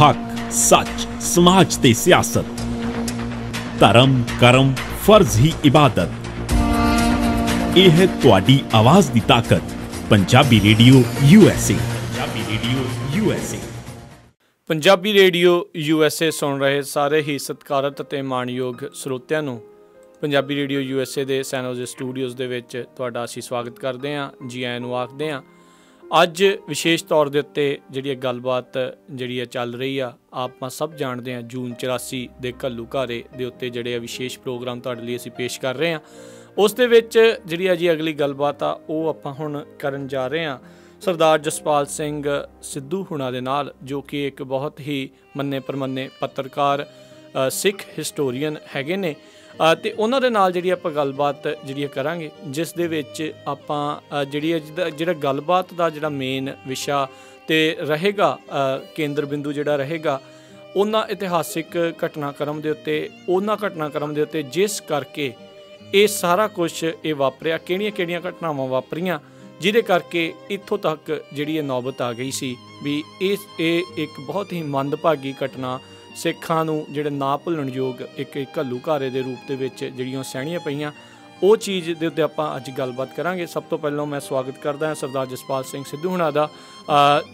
हक सच समाज ते सियासत, धर्म करम फर्ज ही इबादत। यह है तुहाडी आवाज दी ताकत। Punjabi radio USA. Punjabi radio USA. Punjabi radio USA सुन रहे सारे ही सत्कारत ਅਤੇ ਮਾਣਯੋਗ ਸਰੋਤਿਆਂ ਨੂੰ ਪੰਜਾਬੀ ਰੇਡੀਓ यूएसए ਦੇ ਸੈਨ ਹੋਜ਼ੇ ਸਟੂਡੀਓਜ਼ ਦੇ ਵਿੱਚ ਤੁਹਾਡਾ ਅਸੀਂ ਸਵਾਗਤ ਕਰਦੇ ਹਾਂ, ਜੀ ਆਇਆਂ ਨੂੰ ਆਖਦੇ ਹਾਂ। ਅੱਜ ਵਿਸ਼ੇਸ਼ ਤੌਰ ਦੇ ਉੱਤੇ ਜਿਹੜੀ ਗੱਲਬਾਤ ਜਿਹੜੀ ਚੱਲ ਰਹੀ ਆ, ਆਪਾਂ ਸਭ ਜਾਣਦੇ ਹਾਂ ਜੂਨ 84 ਦੇ ਘੱਲੂਘਾਰੇ ਦੇ ਉੱਤੇ ਜਿਹੜੇ ਵਿਸ਼ੇਸ਼ ਪ੍ਰੋਗਰਾਮ ਤੁਹਾਡੇ ਲਈ ਅਸੀਂ ਪੇਸ਼ ਕਰ ਰਹੇ ਹਾਂ। ਉਸ ਦੇ ਵਿੱਚ ਜਿਹੜੀ ਜੀ ਅਗਲੀ ਗੱਲਬਾਤ ਆ ਉਹ ਆਪਾਂ ਹੁਣ ਕਰਨ ਜਾ ਰਹੇ ਹਾਂ ਸਰਦਾਰ ਜਸਪਾਲ ਸਿੰਘ ਸਿੱਧੂ ਹੁਣਾਂ ਦੇ ਨਾਲ, ਜੋ ਕਿ ਇੱਕ ਬਹੁਤ ਹੀ ਮੰਨੇ ਪ੍ਰਮੰਨੇ ਪੱਤਰਕਾਰ ਸਿੱਖ ਹਿਸਟੋਰੀਅਨ ਹੈਗੇ ਨੇ, ਅਤੇ ਉਹਨਾਂ ਦੇ ਨਾਲ ਜਿਹੜੀ ਆਪਾਂ ਗੱਲਬਾਤ ਜਿਹੜੀ ਕਰਾਂਗੇ, ਜਿਸ ਦੇ ਵਿੱਚ ਆਪਾਂ ਜਿਹੜਾ ਗੱਲਬਾਤ ਦਾ ਜਿਹੜਾ ਮੇਨ ਵਿਸ਼ਾ ਤੇ ਰਹੇਗਾ, ਕੇਂਦਰ ਬਿੰਦੂ ਜਿਹੜਾ ਰਹੇਗਾ ਉਹਨਾਂ ਇਤਿਹਾਸਿਕ ਘਟਨਾਕ੍ਰਮ ਦੇ ਉੱਤੇ ਜਿਸ ਕਰਕੇ ਇਹ ਸਾਰਾ ਕੁਛ ਇਹ ਵਾਪਰਿਆ, ਕਿਹੜੀਆਂ ਘਟਨਾਵਾਂ ਵਾਪਰੀਆਂ ਜਿਹਦੇ ਕਰਕੇ ਇੱਥੋਂ ਤੱਕ ਜਿਹੜੀ ਇਹ ਨੌਬਤ ਆ ਗਈ ਸੀ ਵੀ ਇਹ ਇੱਕ ਬਹੁਤ ਹੀ ਮੰਦਭਾਗੀ ਘਟਨਾ ਸਿੱਖਾਂ ਨੂੰ ਜਿਹੜੇ ਨਾ ਭੁੱਲਣਯੋਗ ਇੱਕ ਘੱਲੂਘਾਰੇ ਦੇ ਰੂਪ ਦੇ ਵਿੱਚ ਜਿਹੜੀਆਂ ਸਹਿਣੀਆਂ ਪਈਆਂ, ਉਹ ਚੀਜ਼ ਦੇ ਉੱਤੇ ਆਪਾਂ ਅੱਜ ਗੱਲਬਾਤ ਕਰਾਂਗੇ। ਸਭ ਤੋਂ ਪਹਿਲਾਂ ਮੈਂ ਸਵਾਗਤ ਕਰਦਾ ਹਾਂ ਸਰਦਾਰ ਜਸਪਾਲ ਸਿੰਘ ਸਿੱਧੂ ਹੁਣਾਂ ਦਾ।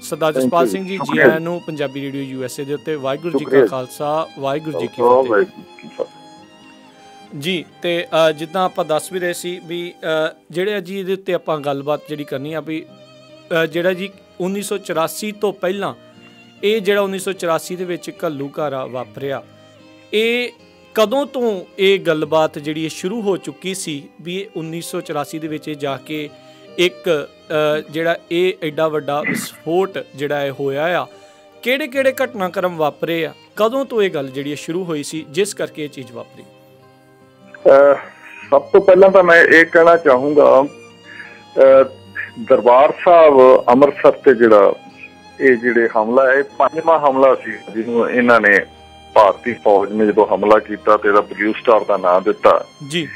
ਸਰਦਾਰ ਜਸਪਾਲ ਸਿੰਘ ਜੀ, ਜੀ ਆਇਆਂ ਨੂੰ ਪੰਜਾਬੀ ਰੇਡੀਓ यूएसए ਦੇ ਉੱਤੇ। ਵਾਹਿਗੁਰੂ ਜੀ ਕਾ ਖਾਲਸਾ, ਵਾਹਿਗੁਰੂ ਜੀ ਕੀ ਫਤਿਹ ਜੀ। ਅਤੇ ਜਿੱਦਾਂ ਆਪਾਂ ਦੱਸ ਵੀ ਰਹੇ ਸੀ ਵੀ ਜਿਹੜੇ ਜੀ ਇਹਦੇ ਉੱਤੇ ਆਪਾਂ ਗੱਲਬਾਤ ਜਿਹੜੀ ਕਰਨੀ ਆ ਵੀ ਜਿਹੜਾ ਜੀ 1984 ਤੋਂ ਪਹਿਲਾਂ ਇਹ ਜਿਹੜਾ 1984 ਦੇ ਵਿੱਚ ਘੱਲੂਘਾਰਾ ਵਾਪਰਿਆ, ਇਹ ਕਦੋਂ ਤੋਂ ਇਹ ਗੱਲਬਾਤ ਜਿਹੜੀ ਇਹ ਸ਼ੁਰੂ ਹੋ ਚੁੱਕੀ ਸੀ ਵੀ ਇਹ 1984 ਦੇ ਵਿੱਚ ਜਾ ਕੇ ਇੱਕ ਜਿਹੜਾ ਇਹ ਐਡਾ ਵੱਡਾ ਵਿਸਫੋਟ ਜਿਹੜਾ ਇਹ ਹੋਇਆ ਆ, ਕਿਹੜੇ ਘਟਨਾਕ੍ਰਮ ਵਾਪਰੇ ਆ, ਕਦੋਂ ਤੋਂ ਇਹ ਗੱਲ ਜਿਹੜੀ ਸ਼ੁਰੂ ਹੋਈ ਸੀ ਜਿਸ ਕਰਕੇ ਇਹ ਚੀਜ਼ ਵਾਪਰੀ? ਸਭ ਤੋਂ ਪਹਿਲਾਂ ਤਾਂ ਮੈਂ ਇਹ ਕਹਿਣਾ ਚਾਹੂੰਗਾ, ਦਰਬਾਰ ਸਾਹਿਬ ਅੰਮ੍ਰਿਤਸਰ ਤੇ ਜਿਹੜਾ ਇਹ ਜਿਹੜੇ ਹਮਲਾ ਹੈ, ਇਹ 5ਵਾਂ ਹਮਲਾ ਸੀ ਜਿਹਨੂੰ ਇਹਨਾਂ ਨੇ ਭਾਰਤੀ ਫੌਜ ਨੇ ਜਦੋਂ ਹਮਲਾ ਕੀਤਾ ਤੇ ਇਹਦਾ ਬਲੂ ਸਟਾਰ ਦਾ ਨਾਂ ਦਿੱਤਾ ਜੀ।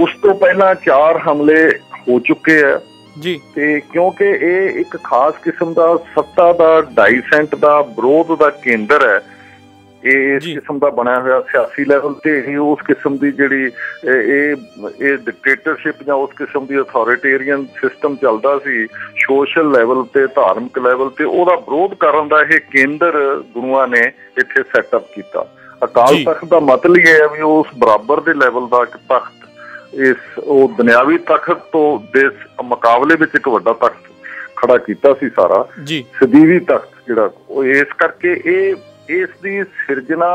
ਉਸ ਤੋਂ ਪਹਿਲਾਂ 4 ਹਮਲੇ ਹੋ ਚੁੱਕੇ ਆ ਜੀ, ਤੇ ਕਿਉਂਕਿ ਇਹ ਇੱਕ ਖਾਸ ਕਿਸਮ ਦਾ ਸੱਤਾ ਦਾ ਡਾਈਸੈਂਟ ਦਾ ਵਿਰੋਧ ਦਾ ਕੇਂਦਰ ਹੈ, ਇਹ ਇਸ ਕਿਸਮ ਦਾ ਬਣਿਆ ਹੋਇਆ ਸਿਆਸੀ ਲੈਵਲ ਤੇ ਹੀ ਉਸ ਕਿਸਮ ਦੀ ਜਿਹੜੀ ਇਹ ਡਿਕਟੇਟਰਸ਼ਿਪ ਜਾਂ ਉਸ ਕਿਸਮ ਦੀ ਅਥੋਰੀਟੇਰੀਅਨ ਸਿਸਟਮ ਚੱਲਦਾ ਸੀ ਸੋਸ਼ਲ ਲੈਵਲ ਤੇ, ਧਾਰਮਿਕ ਲੈਵਲ ਤੇ, ਉਹਦਾ ਵਿਰੋਧ ਕਰਨ ਦਾ ਇਹ ਕੇਂਦਰ ਗੁਰੂਆਂ ਨੇ ਇੱਥੇ ਸੈਟਅਪ ਕੀਤਾ। ਅਕਾਲ ਤਖਤ ਦਾ ਮਤਲਬ ਇਹ ਹੈ ਵੀ ਉਸ ਬਰਾਬਰ ਦੇ ਲੈਵਲ ਦਾ ਇੱਕ ਤਖਤ, ਉਹ ਦੁਨਿਆਵੀ ਤਖਤ ਤੋਂ ਦੇ ਮੁਕਾਬਲੇ ਵਿੱਚ ਇੱਕ ਵੱਡਾ ਤਖਤ ਖੜਾ ਕੀਤਾ ਸੀ ਸਾਰਾ, ਸਦੀਵੀ ਤਖਤ ਜਿਹੜਾ। ਉਹ ਇਸ ਕਰਕੇ ਇਸ ਦੀ ਸਿਰਜਣਾ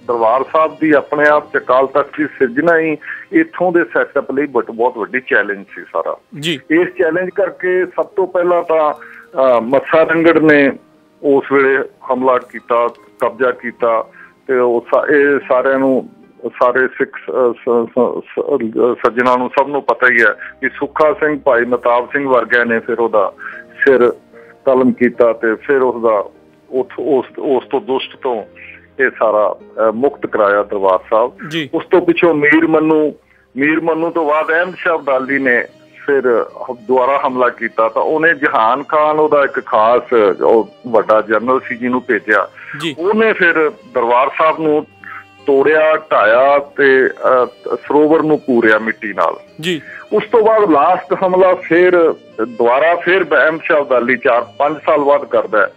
ਦਰਬਾਰ ਸਾਹਿਬ ਦੀ ਆਪਣੇ ਆਪ ਚ ਅਕਾਲ ਤਖਤ ਦੀ ਸਿਰਜਣਾ ਹੀ ਇੱਥੋਂ ਦੇ ਸੈਟਅਪ ਲਈ ਬਹੁਤ ਵੱਡੀ ਚੈਲੰਜ ਸੀ ਸਾਰਾ ਜੀ। ਇਸ ਚੈਲੰਜ ਕਰਕੇ ਸਭ ਤੋਂ ਪਹਿਲਾਂ ਤਾਂ ਮੱਸਾ ਰੰਗੜ ਨੇ ਉਸ ਵੇਲੇ ਹਮਲਾ ਕੀਤਾ, ਕਬਜ਼ਾ ਕੀਤਾ, ਤੇ ਇਹ ਸਾਰਿਆਂ ਨੂੰ, ਸਾਰੇ ਸਿੱਖ ਸੱਜਣਾ ਨੂੰ ਸਭ ਨੂੰ ਪਤਾ ਹੀ ਹੈ ਕਿ ਸੁੱਖਾ ਸਿੰਘ, ਭਾਈ ਮਹਿਤਾਬ ਸਿੰਘ ਵਰਗਿਆਂ ਨੇ ਫਿਰ ਉਹਦਾ ਸਿਰ ਕਲਮ ਕੀਤਾ ਤੇ ਫਿਰ ਉਸਦਾ ਉਸ ਤੋਂ ਦੁਸ਼ਟ ਤੋਂ ਇਹ ਸਾਰਾ ਮੁਕਤ ਕਰਾਇਆ ਦਰਬਾਰ ਸਾਹਿਬ। ਉਸ ਤੋਂ ਪਿੱਛੋਂ ਮੀਰ ਮੰਨੂ ਤੋਂ ਬਾਅਦ ਅਹਿਮਦ ਸ਼ਾਹ ਅਬਦਾਲੀ ਨੇ ਫਿਰ ਦੁਬਾਰਾ ਹਮਲਾ ਕੀਤਾ, ਤਾਂ ਉਹਨੇ ਜਹਾਨ ਖਾਨ, ਉਹਦਾ ਇੱਕ ਖਾਸ ਵੱਡਾ ਜਨਰਲ ਸੀ ਜਿਹਨੂੰ ਭੇਜਿਆ, ਉਹਨੇ ਫਿਰ ਦਰਬਾਰ ਸਾਹਿਬ ਨੂੰ ਤੋੜਿਆ, ਢਾਇਆ ਤੇ ਸਰੋਵਰ ਨੂੰ ਪੂਰਿਆ ਮਿੱਟੀ ਨਾਲ ਜੀ। ਉਸ ਤੋਂ ਬਾਅਦ ਲਾਸਟ ਹਮਲਾ ਫਿਰ ਅਹਿਮਦ ਸ਼ਾਹ ਅਬਦਾਲੀ 4-5 ਸਾਲ ਬਾਅਦ ਕਰਦਾ,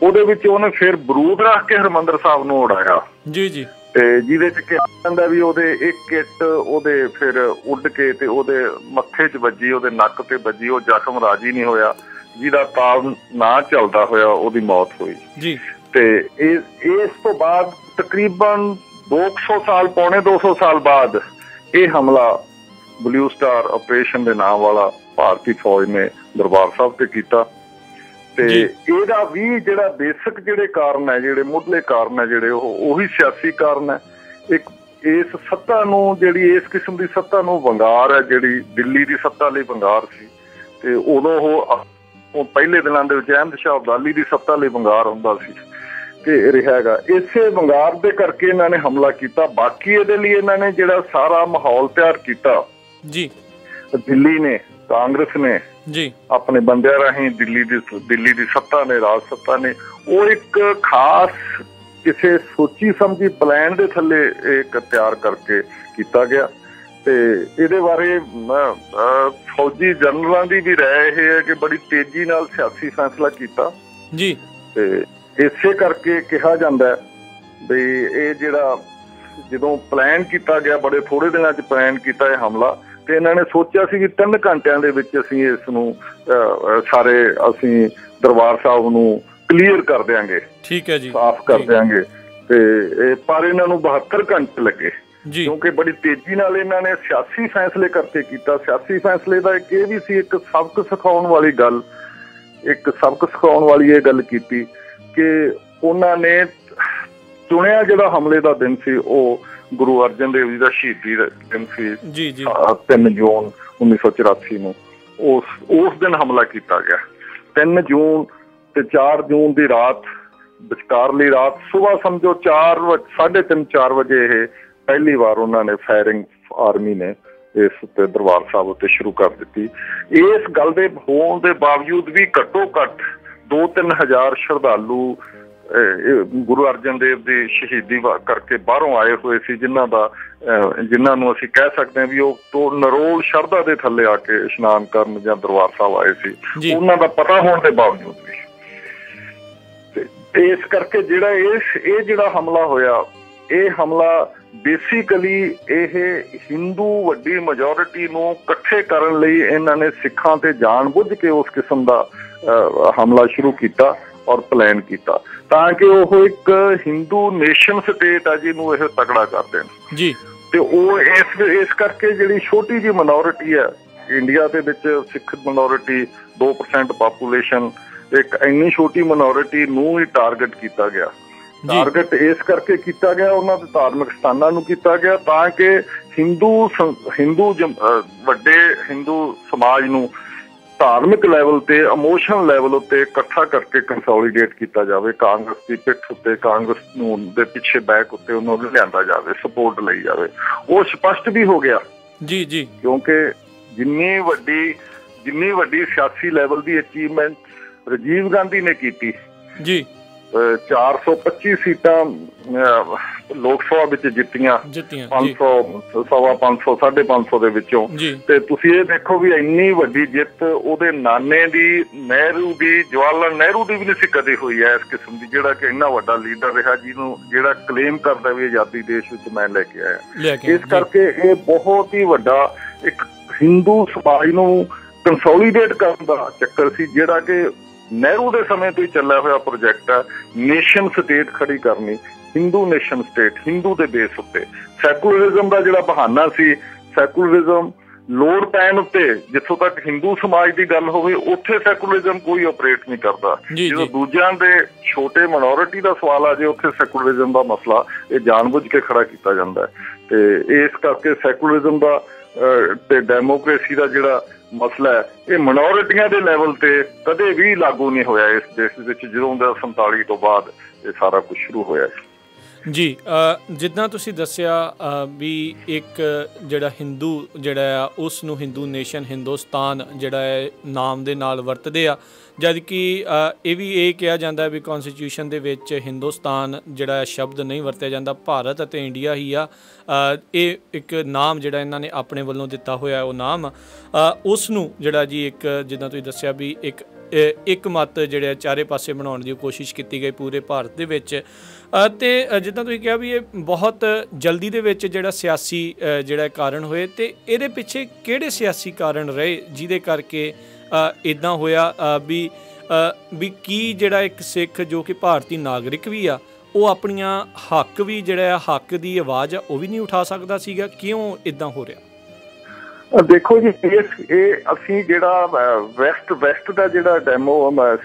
ਉਹਦੇ ਵਿੱਚ ਉਹਨੇ ਫਿਰ ਬਰੂਦ ਰੱਖ ਕੇ ਹਰਿਮੰਦਰ ਸਾਹਿਬ ਨੂੰ ਉਡਾਇਆ ਜੀ, ਤੇ ਜਿਹਦੇ ਚ ਕਿਹਾ ਜਾਂਦਾ ਵੀ ਉਹਦੇ ਇੱਕ ਇੱਟ ਉਹਦੇ ਫਿਰ ਉੱਡ ਕੇ ਤੇ ਉਹਦੇ ਮੱਥੇ ਚ ਵੱਜੀ, ਉਹਦੇ ਨੱਕ ਤੇ ਵੱਜੀ, ਉਹ ਜ਼ਖਮ ਰਾਜੀ ਨਹੀਂ ਹੋਇਆ, ਜਿਹਦਾ ਤਾਲ ਨਾ ਚੱਲਦਾ ਹੋਇਆ ਉਹਦੀ ਮੌਤ ਹੋਈ ਜੀ। ਤੇ ਇਸ ਤੋਂ ਬਾਅਦ ਤਕਰੀਬਨ 200 ਸਾਲ, ਪੌਣੇ 200 ਸਾਲ ਬਾਅਦ ਇਹ ਹਮਲਾ ਬਲੂ ਸਟਾਰ ਆਪਰੇਸ਼ਨ ਦੇ ਨਾਮ ਵਾਲਾ ਭਾਰਤੀ ਫੌਜ ਨੇ ਦਰਬਾਰ ਸਾਹਿਬ ਤੇ ਕੀਤਾ। ਤੇ ਇਹਦਾ ਵੀ ਜਿਹੜਾ ਬੇਸਿਕ ਜਿਹੜੇ ਕਾਰਨ ਹੈ, ਜਿਹੜੇ ਮੁੱਢਲੇ ਕਾਰਨ ਹੈ, ਜਿਹੜੇ ਉਹੀ ਸਿਆਸੀ ਕਾਰਨ ਹੈ। ਇੱਕ ਇਸ ਸੱਤਾ ਨੂੰ, ਜਿਹੜੀ ਇਸ ਕਿਸਮ ਦੀ ਸੱਤਾ ਨੂੰ ਵੰਗਾਰ ਹੈ, ਜਿਹੜੀ ਦਿੱਲੀ ਦੀ ਸੱਤਾ ਲਈ ਵੰਗਾਰ ਸੀ, ਤੇ ਉਦੋਂ ਉਹ ਪਹਿਲੇ ਦਿਨਾਂ ਦੇ ਵਿੱਚ ਅਹਿਮਦ ਸ਼ਾਹ ਅਬਦਾਲੀ ਦੀ ਸੱਤਾ ਲਈ ਵੰਗਾਰ ਹੁੰਦਾ ਸੀ ਕਿ ਰਿਹਾ ਹੈਗਾ। ਇਸੇ ਵੰਗਾਰ ਦੇ ਕਰਕੇ ਇਹਨਾਂ ਨੇ ਹਮਲਾ ਕੀਤਾ। ਬਾਕੀ ਇਹਦੇ ਲਈ ਇਹਨਾਂ ਨੇ ਜਿਹੜਾ ਸਾਰਾ ਮਾਹੌਲ ਤਿਆਰ ਕੀਤਾ ਜੀ, ਦਿੱਲੀ ਨੇ, ਕਾਂਗਰਸ ਨੇ ਜੀ ਆਪਣੇ ਬੰਦਿਆਂ ਰਾਹੀਂ, ਦਿੱਲੀ ਦੀ ਸੱਤਾ ਨੇ, ਰਾਜ ਸੱਤਾ ਨੇ ਉਹ ਇੱਕ ਖਾਸ ਕਿਸੇ ਸੋਚੀ ਸਮਝੀ ਪਲਾਨ ਦੇ ਥੱਲੇ ਇੱਕ ਤਿਆਰ ਕਰਕੇ ਕੀਤਾ ਗਿਆ। ਤੇ ਇਹਦੇ ਬਾਰੇ ਫੌਜੀ ਜਨਰਲਾਂ ਦੀ ਵੀ ਰਾਏ ਇਹ ਹੈ ਕਿ ਬੜੀ ਤੇਜ਼ੀ ਨਾਲ ਸਿਆਸੀ ਫੈਸਲਾ ਕੀਤਾ ਜੀ। ਤੇ ਇਸੇ ਕਰਕੇ ਕਿਹਾ ਜਾਂਦਾ ਵੀ ਇਹ ਜਿਹੜਾ ਜਦੋਂ ਪਲਾਨ ਕੀਤਾ ਗਿਆ, ਬੜੇ ਥੋੜੇ ਦਿਨਾਂ 'ਚ ਪਲਾਨ ਕੀਤਾ ਇਹ ਹਮਲਾ, ਤੇ ਇਹਨਾਂ ਨੇ ਸੋਚਿਆ ਸੀ ਕਿ 3 ਘੰਟਿਆਂ ਦੇ ਵਿੱਚ ਅਸੀਂ ਇਸ ਨੂੰ ਅਸੀਂ ਦਰਬਾਰ ਸਾਹਿਬ ਨੂੰ ਕਲੀਅਰ ਕਰ ਦਿਆਂਗੇ, ਠੀਕ ਹੈ ਜੀ, ਸਾਫ਼ ਕਰ ਦਿਆਂਗੇ। ਤੇ ਪਰ ਇਹਨਾਂ ਨੂੰ 72 ਘੰਟੇ ਲੱਗੇ ਕਿਉਂਕਿ ਬੜੀ ਤੇਜ਼ੀ ਨਾਲ ਇਹਨਾਂ ਨੇ ਸਿਆਸੀ ਫੈਸਲੇ ਕਰਕੇ ਕੀਤਾ। ਸਿਆਸੀ ਫੈਸਲੇ ਦਾ ਇੱਕ ਇਹ ਵੀ ਸੀ, ਇੱਕ ਸਬਕ ਸਿਖਾਉਣ ਵਾਲੀ ਇਹ ਗੱਲ ਕੀਤੀ ਕਿ ਉਹਨਾਂ ਨੇ ਚੁਣਿਆ ਜਿਹੜਾ ਹਮਲੇ ਦਾ ਦਿਨ ਸੀ ਉਹ ਗੁਰੂ ਅਰਜਨ ਦੇਵ ਜੀ ਦਾ ਸ਼ਹੀਦੀ ਦਾ ਦਿਨ ਸੀ, 3 ਜੂਨ 1984 ਨੂੰ। ਉਸ ਦਿਨ ਹਮਲਾ ਕੀਤਾ ਗਿਆ। 3 ਜੂਨ ਤੇ 4 ਜੂਨ ਦੀ ਰਾਤ, ਵਿਚਕਾਰਲੀ ਰਾਤ, ਸੁਬਾਹ ਸਮਝੋ 3:30-4 ਵਜੇ ਇਹ ਪਹਿਲੀ ਵਾਰ ਉਹਨਾਂ ਨੇ ਫਾਇਰਿੰਗ ਆਰਮੀ ਨੇ ਇਸ ਉੱਤੇ ਦਰਬਾਰ ਸਾਹਿਬ ਉੱਤੇ ਸ਼ੁਰੂ ਕਰ ਦਿੱਤੀ। ਇਸ ਗੱਲ ਦੇ ਹੋਣ ਦੇ ਬਾਵਜੂਦ ਵੀ ਘੱਟੋ ਘੱਟ 2-3 ਹਜ਼ਾਰ ਸ਼ਰਧਾਲੂ ਗੁਰੂ ਅਰਜਨ ਦੇਵ ਦੀ ਸ਼ਹੀਦੀ ਕਰਕੇ ਬਾਹਰੋਂ ਆਏ ਹੋਏ ਸੀ, ਜਿਨ੍ਹਾਂ ਨੂੰ ਅਸੀਂ ਕਹਿ ਸਕਦੇ ਹਾਂ ਵੀ ਉਹ ਨਰੋਲ ਸ਼ਰਧਾ ਦੇ ਥੱਲੇ ਆ ਕੇ ਇਸ਼ਨਾਨ ਕਰਨ ਜਾਂ ਦਰਬਾਰ ਸਾਹਿਬ ਆਏ ਸੀ, ਉਹਨਾਂ ਦਾ ਪਤਾ ਹੋਣ ਦੇ ਬਾਵਜੂਦ ਵੀ। ਤੇ ਇਸ ਕਰਕੇ ਜਿਹੜਾ ਹਮਲਾ ਹੋਇਆ, ਇਹ ਹਮਲਾ ਬੇਸਿਕਲੀ ਇਹ ਹਿੰਦੂ ਵੱਡੀ ਮੈਜੋਰਿਟੀ ਨੂੰ ਇਕੱਠੇ ਕਰਨ ਲਈ ਇਹਨਾਂ ਨੇ ਸਿੱਖਾਂ ਤੇ ਜਾਣ ਬੁੱਝ ਕੇ ਉਸ ਕਿਸਮ ਦਾ ਹਮਲਾ ਸ਼ੁਰੂ ਕੀਤਾ ਔਰ ਪਲਾਨ ਕੀਤਾ ਤਾਂ ਕਿ ਉਹ ਇੱਕ ਹਿੰਦੂ ਨੇਸ਼ਨ ਸਟੇਟ ਆ ਜਿਹਨੂੰ ਇਹ ਤਕੜਾ ਕਰ ਦੇਣ ਜੀ। ਤੇ ਉਹ ਇਸ ਕਰਕੇ ਜਿਹੜੀ ਛੋਟੀ ਜਿਹੀ ਮਿਨੋਰਿਟੀ ਹੈ ਇੰਡੀਆ ਦੇ ਵਿੱਚ, ਸਿੱਖ ਮਿਨੋਰਿਟੀ 2% ਪਾਪੂਲੇਸ਼ਨ, ਇੱਕ ਇੰਨੀ ਛੋਟੀ ਮਿਨੋਰਿਟੀ ਨੂੰ ਹੀ ਟਾਰਗੇਟ ਕੀਤਾ ਗਿਆ। ਟਾਰਗੇਟ ਇਸ ਕਰਕੇ ਕੀਤਾ ਗਿਆ, ਉਹਨਾਂ ਦੇ ਧਾਰਮਿਕ ਸਥਾਨਾਂ ਨੂੰ ਕੀਤਾ ਗਿਆ ਤਾਂ ਕਿ ਵੱਡੇ ਹਿੰਦੂ ਸਮਾਜ ਨੂੰ ਧਾਰਮਿਕ ਲੈਵਲ ਤੇ, ਇਮੋਸ਼ਨਲ ਲੈਵਲ ਉੱਤੇ ਇਕੱਠਾ ਕਰਕੇ ਕੰਸੋਲੀਡੇਟ ਕੀਤਾ ਜਾਵੇ। ਕਾਂਗਰਸ ਦੀ ਪਿੱਠ ਉੱਤੇ, ਕਾਂਗਰਸ ਨੂੰ ਦੇ ਪਿੱਛੇ ਬੈਕ ਉੱਤੇ ਉਹਨਾਂ ਨੂੰ ਲਿਆਂਦਾ ਜਾਵੇ, ਸਪੋਰਟ ਲਈ ਜਾਵੇ। ਉਹ ਸਪਸ਼ਟ ਵੀ ਹੋ ਗਿਆ ਜੀ ਜੀ, ਕਿਉਂਕਿ ਜਿੰਨੀ ਵੱਡੀ ਸਿਆਸੀ ਲੈਵਲ ਦੀ ਅਚੀਵਮੈਂਟ ਰਾਜੀਵ ਗਾਂਧੀ ਨੇ ਕੀਤੀ ਜੀ, 425 ਸੀਟਾਂ ਲੋਕ ਸਭਾ ਵਿੱਚ ਜਿੱਤੀਆਂ 500, 550, 550 ਦੇ ਵਿੱਚੋਂ। ਤੇ ਤੁਸੀਂ ਇਹ ਦੇਖੋ ਵੀ ਇੰਨੀ ਵੱਡੀ ਜਿੱਤ ਉਹਦੇ ਨਾਨੇ ਦੀ, ਨਹਿਰੂ ਦੀ, ਜਵਾਹਰ ਲਾਲ ਨਹਿਰੂ ਦੀ ਵੀ ਨਹੀਂ ਸੀ ਕਦੇ ਹੋਈ ਹੈ ਇਸ ਕਿਸਮ ਦੀ, ਜਿਹੜਾ ਕਿ ਇੰਨਾ ਵੱਡਾ ਲੀਡਰ ਰਿਹਾ, ਜਿਹੜਾ ਕਲੇਮ ਕਰਦਾ ਵੀ ਆਜ਼ਾਦੀ ਦੇਸ਼ ਵਿੱਚ ਮੈਂ ਲੈ ਕੇ ਆਇਆ। ਇਸ ਕਰਕੇ ਇਹ ਬਹੁਤ ਹੀ ਵੱਡਾ ਇੱਕ ਹਿੰਦੂ ਸਮਾਜ ਨੂੰ ਕੰਸੋਲੀਡੇਟ ਕਰਨ ਦਾ ਚੱਕਰ ਸੀ, ਜਿਹੜਾ ਕਿ ਨਹਿਰੂ ਦੇ ਸਮੇਂ ਤੋਂ ਹੀ ਚੱਲਿਆ ਹੋਇਆ ਪ੍ਰੋਜੈਕਟ ਹੈ। ਨੇਸ਼ਨ ਸਟੇਟ ਖੜੀ ਕਰਨੀ, ਹਿੰਦੂ ਨੇਸ਼ਨ ਸਟੇਟ, ਹਿੰਦੂ ਦੇ ਬੇਸ ਉੱਤੇ। ਸੈਕੂਲਰਿਜ਼ਮ ਦਾ ਜਿਹੜਾ ਬਹਾਨਾ ਸੀ, ਸੈਕੂਲਰਿਜ਼ਮ ਲੋੜ ਪੈਣ ਉੱਤੇ, ਜਿੱਥੋਂ ਤੱਕ ਹਿੰਦੂ ਸਮਾਜ ਦੀ ਗੱਲ ਹੋਵੇ ਉੱਥੇ ਸੈਕੂਲਰਿਜ਼ਮ ਕੋਈ ਆਪਰੇਟ ਨਹੀਂ ਕਰਦਾ। ਜਦੋਂ ਦੂਜਿਆਂ ਦੇ ਛੋਟੇ ਮਿਨੋਰਿਟੀ ਦਾ ਸਵਾਲ ਆ ਜੇ, ਉੱਥੇ ਸੈਕੂਲਰਿਜ਼ਮ ਦਾ ਮਸਲਾ ਇਹ ਜਾਣਬੁੱਝ ਕੇ ਖੜਾ ਕੀਤਾ ਜਾਂਦਾ ਹੈ। ਤੇ ਇਸ ਕਰਕੇ ਸੈਕੂਲਰਿਜ਼ਮ ਦਾ ਤੇ ਡੈਮੋਕ੍ਰੇਸੀ ਦਾ ਜਿਹੜਾ ਮਸਲਾ ਹੈ, ਇਹ ਮਿਨੋਰਿਟੀਆਂ ਦੇ ਲੈਵਲ ਤੇ ਕਦੇ ਵੀ ਲਾਗੂ ਨਹੀਂ ਹੋਇਆ ਇਸ ਦੇਸ਼ ਵਿੱਚ, ਜਦੋਂ ਦਾ 47 ਤੋਂ ਬਾਅਦ ਇਹ ਸਾਰਾ ਕੁਝ ਸ਼ੁਰੂ ਹੋਇਆ ਜੀ। ਜਿੱਦਾਂ ਤੁਸੀਂ ਦੱਸਿਆ ਵੀ ਇੱਕ ਜਿਹੜਾ ਹਿੰਦੂ ਜਿਹੜਾ ਆ ਉਸ ਨੂੰ ਹਿੰਦੂ ਨੇਸ਼ਨ, ਹਿੰਦੁਸਤਾਨ ਜਿਹੜਾ ਹੈ ਨਾਮ ਦੇ ਨਾਲ ਵਰਤਦੇ ਆ, ਜਦ ਕਿ ਇਹ ਵੀ ਇਹ ਕਿਹਾ ਜਾਂਦਾ ਵੀ ਕੌਨਸਟੀਟਿਊਸ਼ਨ ਦੇ ਵਿੱਚ ਹਿੰਦੁਸਤਾਨ ਜਿਹੜਾ ਸ਼ਬਦ ਨਹੀਂ ਵਰਤਿਆ ਜਾਂਦਾ, ਭਾਰਤ ਅਤੇ ਇੰਡੀਆ ਹੀ ਆ। ਇਹ ਇੱਕ ਨਾਮ ਜਿਹੜਾ ਇਹਨਾਂ ਨੇ ਆਪਣੇ ਵੱਲੋਂ ਦਿੱਤਾ ਹੋਇਆ, ਉਹ ਨਾਮ ਉਸ ਨੂੰ ਜਿਹੜਾ ਜੀ ਇੱਕ ਜਿੱਦਾਂ ਤੁਸੀਂ ਦੱਸਿਆ ਵੀ ਇੱਕ ਮੱਤ ਜਿਹੜੇ ਚਾਰੇ ਪਾਸੇ ਬਣਾਉਣ ਦੀ ਕੋਸ਼ਿਸ਼ ਕੀਤੀ ਗਈ ਪੂਰੇ ਭਾਰਤ ਦੇ ਵਿੱਚ। ਅਤੇ ਜਿੱਦਾਂ ਤੁਸੀਂ ਕਿਹਾ ਵੀ ਇਹ ਬਹੁਤ ਜਲਦੀ ਦੇ ਵਿੱਚ ਜਿਹੜਾ ਸਿਆਸੀ ਜਿਹੜਾ ਕਾਰਨ ਹੋਏ, ਅਤੇ ਇਹਦੇ ਪਿੱਛੇ ਕਿਹੜੇ ਸਿਆਸੀ ਕਾਰਨ ਰਹੇ ਜਿਹਦੇ ਕਰਕੇ ਇੱਦਾਂ ਹੋਇਆ ਵੀ ਕੀ ਜਿਹੜਾ ਇੱਕ ਸਿੱਖ ਜੋ ਕਿ ਭਾਰਤੀ ਨਾਗਰਿਕ ਵੀ ਆ, ਉਹ ਆਪਣੀਆਂ ਹੱਕ ਵੀ ਜਿਹੜਾ ਹੱਕ ਦੀ ਆਵਾਜ਼ ਆ ਉਹ ਵੀ ਨਹੀਂ ਉਠਾ ਸਕਦਾ ਸੀਗਾ? ਕਿਉਂ ਇੱਦਾਂ ਹੋ ਰਿਹਾ? ਦੇਖੋ ਜੀ, ਇਹ ਅਸੀਂ ਜਿਹੜਾ ਵੈਸਟ ਦਾ ਜਿਹੜਾ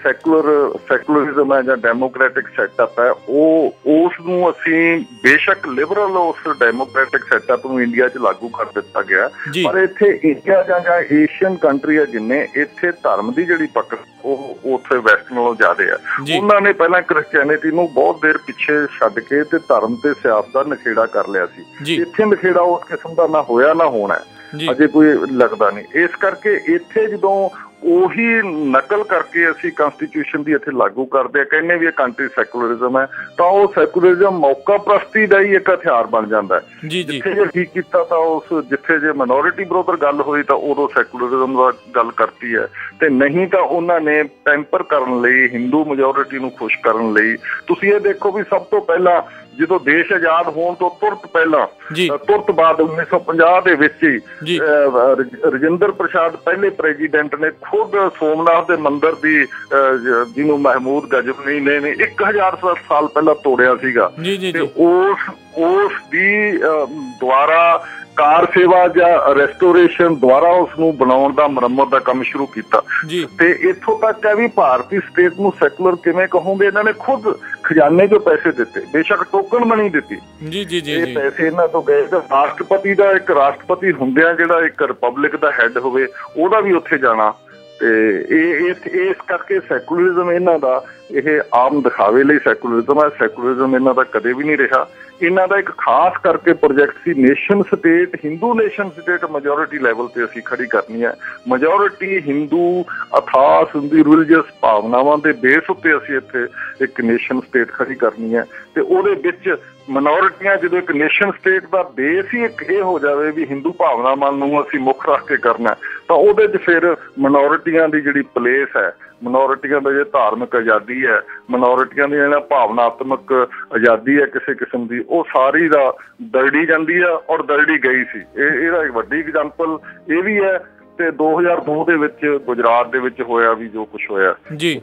ਸੈਕੂਲਰਿਜ਼ਮ ਹੈ ਜਾਂ ਡੈਮੋਕ੍ਰੈਟਿਕ ਸੈਟਅਪ ਹੈ, ਉਸ ਨੂੰ ਅਸੀਂ ਬੇਸ਼ੱਕ ਲਿਬਰਲ ਉਸ ਡੈਮੋਕ੍ਰੈਟਿਕ ਸੈਟਅਪ ਨੂੰ ਇੰਡੀਆ 'ਚ ਲਾਗੂ ਕਰ ਦਿੱਤਾ ਗਿਆ, ਪਰ ਇੱਥੇ ਇੰਡੀਆ ਜਾਂ ਏਸ਼ੀਅਨ ਕੰਟਰੀ ਹੈ ਜਿੰਨੇ, ਇੱਥੇ ਧਰਮ ਦੀ ਜਿਹੜੀ ਪਕੜ ਉਹ ਉੱਥੇ ਵੈਸਟ ਨਾਲੋਂ ਜ਼ਿਆਦਾ ਹੈ। ਉਹਨਾਂ ਨੇ ਪਹਿਲਾਂ ਕ੍ਰਿਸਚੈਨਿਟੀ ਨੂੰ ਬਹੁਤ ਦੇਰ ਪਿੱਛੇ ਛੱਡ ਕੇ ਤੇ ਧਰਮ ਤੇ ਸਿਆਸਤ ਦਾ ਨਖੇੜਾ ਕਰ ਲਿਆ ਸੀ। ਇੱਥੇ ਨਖੇੜਾ ਉਸ ਕਿਸਮ ਦਾ ਨਾ ਹੋਇਆ ਨਾ ਹੋਣਾ, ਅਜੇ ਕੋਈ ਲੱਗਦਾ ਨਹੀਂ। ਇਸ ਕਰਕੇ ਇੱਥੇ ਜਦੋਂ ਉਹੀ ਨਕਲ ਕਰਕੇ ਅਸੀਂ ਕੰਸਟੀਟਿਊਸ਼ਨ ਦੀ ਇੱਥੇ ਲਾਗੂ ਕਰਦੇ ਆ, ਕਹਿੰਦੇ ਵੀ ਇਹ ਕੰਟਰੀ ਸੈਕੂਲਰਿਜ਼ਮ ਹੈ, ਤਾਂ ਉਹ ਸੈਕੂਲਰਿਜ਼ਮ ਮੌਕਾ ਪ੍ਰਸਤੀ ਦਾ ਹੀ ਇੱਕ ਹਥਿਆਰ ਬਣ ਜਾਂਦਾ ਹੈ। ਜਿੱਥੇ ਜੇ ਠੀਕ ਕੀਤਾ ਤਾਂ ਜਿੱਥੇ ਜੇ ਮਾਈਨੋਰਿਟੀ ਵਿਰੋਧਰ ਗੱਲ ਹੋਈ ਤਾਂ ਉਦੋਂ ਸੈਕੂਲਰਿਜ਼ਮ ਦਾ ਗੱਲ ਕਰਤੀ ਹੈ, ਤੇ ਨਹੀਂ ਤਾਂ ਉਹਨਾਂ ਨੇ ਪੈਂਪਰ ਕਰਨ ਲਈ, ਹਿੰਦੂ ਮੈਜੋਰਿਟੀ ਨੂੰ ਖੁਸ਼ ਕਰਨ ਲਈ। ਤੁਸੀਂ ਇਹ ਦੇਖੋ ਵੀ ਸਭ ਤੋਂ ਪਹਿਲਾਂ ਜਦੋਂ ਦੇਸ਼ ਆਜ਼ਾਦ ਹੋਣ ਤੋਂ ਤੁਰਤ ਬਾਅਦ 1950 ਦੇ ਵਿੱਚ ਹੀ ਰਜਿੰਦਰ ਪ੍ਰਸਾਦ ਪਹਿਲੇ ਪ੍ਰੈਜ਼ੀਡੈਂਟ ਨੇ ਖੁਦ ਸੋਮਨਾਥ ਦੇ ਮੰਦਿਰ ਦੀ, ਜਿਹਨੂੰ ਮਹਿਮੂਦ ਗਜ਼ਨਵੀ ਨੇ 1000 ਸਾਲ ਪਹਿਲਾਂ ਤੋੜਿਆ ਸੀਗਾ, ਤੇ ਉਸ ਦੀ ਦੁਆਰਾ ਕਾਰ ਸੇਵਾ ਜਾਂ ਰੈਸਟੋਰੇਸ਼ਨ ਦੁਆਰਾ ਉਸਨੂੰ ਬਣਾਉਣ ਦਾ, ਮੁਰੰਮਤ ਦਾ ਕੰਮ ਸ਼ੁਰੂ ਕੀਤਾ। ਤੇ ਇੱਥੋਂ ਤੱਕ ਹੈ ਵੀ ਭਾਰਤੀ ਸਟੇਟ ਨੂੰ ਸੈਕੂਲਰ ਕਿਵੇਂ ਕਹੋਗੇ, ਇਹਨਾਂ ਨੇ ਖੁਦ ਖਜ਼ਾਨੇ ਚੋਂ ਪੈਸੇ ਦਿੱਤੇ, ਬੇਸ਼ੱਕ ਟੋਕਨ ਮਨੀ ਦਿੱਤੀ, ਇਹ ਪੈਸੇ ਇਹਨਾਂ ਤੋਂ ਗਏ। ਤੇ ਰਾਸ਼ਟਰਪਤੀ ਦਾ, ਇੱਕ ਰਾਸ਼ਟਰਪਤੀ ਹੁੰਦਿਆਂ ਜਿਹੜਾ ਇੱਕ ਰਿਪਬਲਿਕ ਦਾ ਹੈਡ ਹੋਵੇ, ਉਹਦਾ ਵੀ ਉੱਥੇ ਜਾਣਾ। ਤੇ ਇਸ ਕਰਕੇ ਸੈਕੂਲਰਿਜ਼ਮ ਇਹਨਾਂ ਦਾ ਇਹ ਆਮ ਦਿਖਾਵੇ ਲਈ ਸੈਕੂਲਰਿਜ਼ਮ ਹੈ। ਸੈਕੂਲਰਿਜ਼ਮ ਇਹਨਾਂ ਦਾ ਕਦੇ ਵੀ ਨਹੀਂ ਰਿਹਾ। ਇਹਨਾਂ ਦਾ ਇੱਕ ਖਾਸ ਕਰਕੇ ਪ੍ਰੋਜੈਕਟ ਸੀ nation state, Hindu nation state majority level ਤੇ ਅਸੀਂ ਖੜੀ ਕਰਨੀ ਹੈ। ਮੈਜੋਰਿਟੀ ਹਿੰਦੂ ਅਥਾਸ ਹਿੰਦੂ ਰਿਲੀਜੀਅਸ ਭਾਵਨਾਵਾਂ ਦੇ ਬੇਸ ਉੱਤੇ ਅਸੀਂ ਇੱਥੇ ਇੱਕ ਨੇਸ਼ਨ ਸਟੇਟ ਖੜੀ ਕਰਨੀ ਹੈ। ਤੇ ਉਹਦੇ ਵਿੱਚ ਮਿਨੋਰਿਟੀਆਂ, ਜਦੋਂ ਇੱਕ ਨੇਸ਼ਨ ਸਟੇਟ ਦਾ ਬੇਸ ਹੀ ਇੱਕ ਇਹ ਹੋ ਜਾਵੇ ਵੀ ਹਿੰਦੂ ਭਾਵਨਾਵਾਂ ਨੂੰ ਅਸੀਂ ਮੁੱਖ ਰੱਖ ਕੇ ਕਰਨਾ, ਤਾਂ ਉਹਦੇ 'ਚ ਫਿਰ ਮਿਨੋਰਿਟੀਆਂ ਦੀ ਜਿਹੜੀ ਪਲੇਸ ਹੈ, ਮਿਨੋਰਿਟੀਆਂ ਦਾ ਜੇ ਧਾਰਮਿਕ ਆਜ਼ਾਦੀ ਹੈ, ਮਿਨੋਰਿਟੀਆਂ ਦੀ ਜਿਹੜਾ ਭਾਵਨਾਤਮਕ ਆਜ਼ਾਦੀ ਹੈ ਕਿਸੇ ਕਿਸਮ ਦੀ, ਉਹ ਸਾਰੀ ਦਾ ਦਰੜੀ ਜਾਂਦੀ ਆ ਔਰ ਦਰੜੀ ਗਈ ਸੀ। ਇਹਦਾ ਇੱਕ ਵੱਡੀ ਐਗਜ਼ਾਮਪਲ ਇਹ ਵੀ ਹੈ। ਤੇ 2002 ਦੇ ਵਿੱਚ ਗੁਜਰਾਤ ਦੇ ਵਿੱਚ ਹੋਇਆ ਵੀ ਜੋ ਕੁਛ ਹੋਇਆ,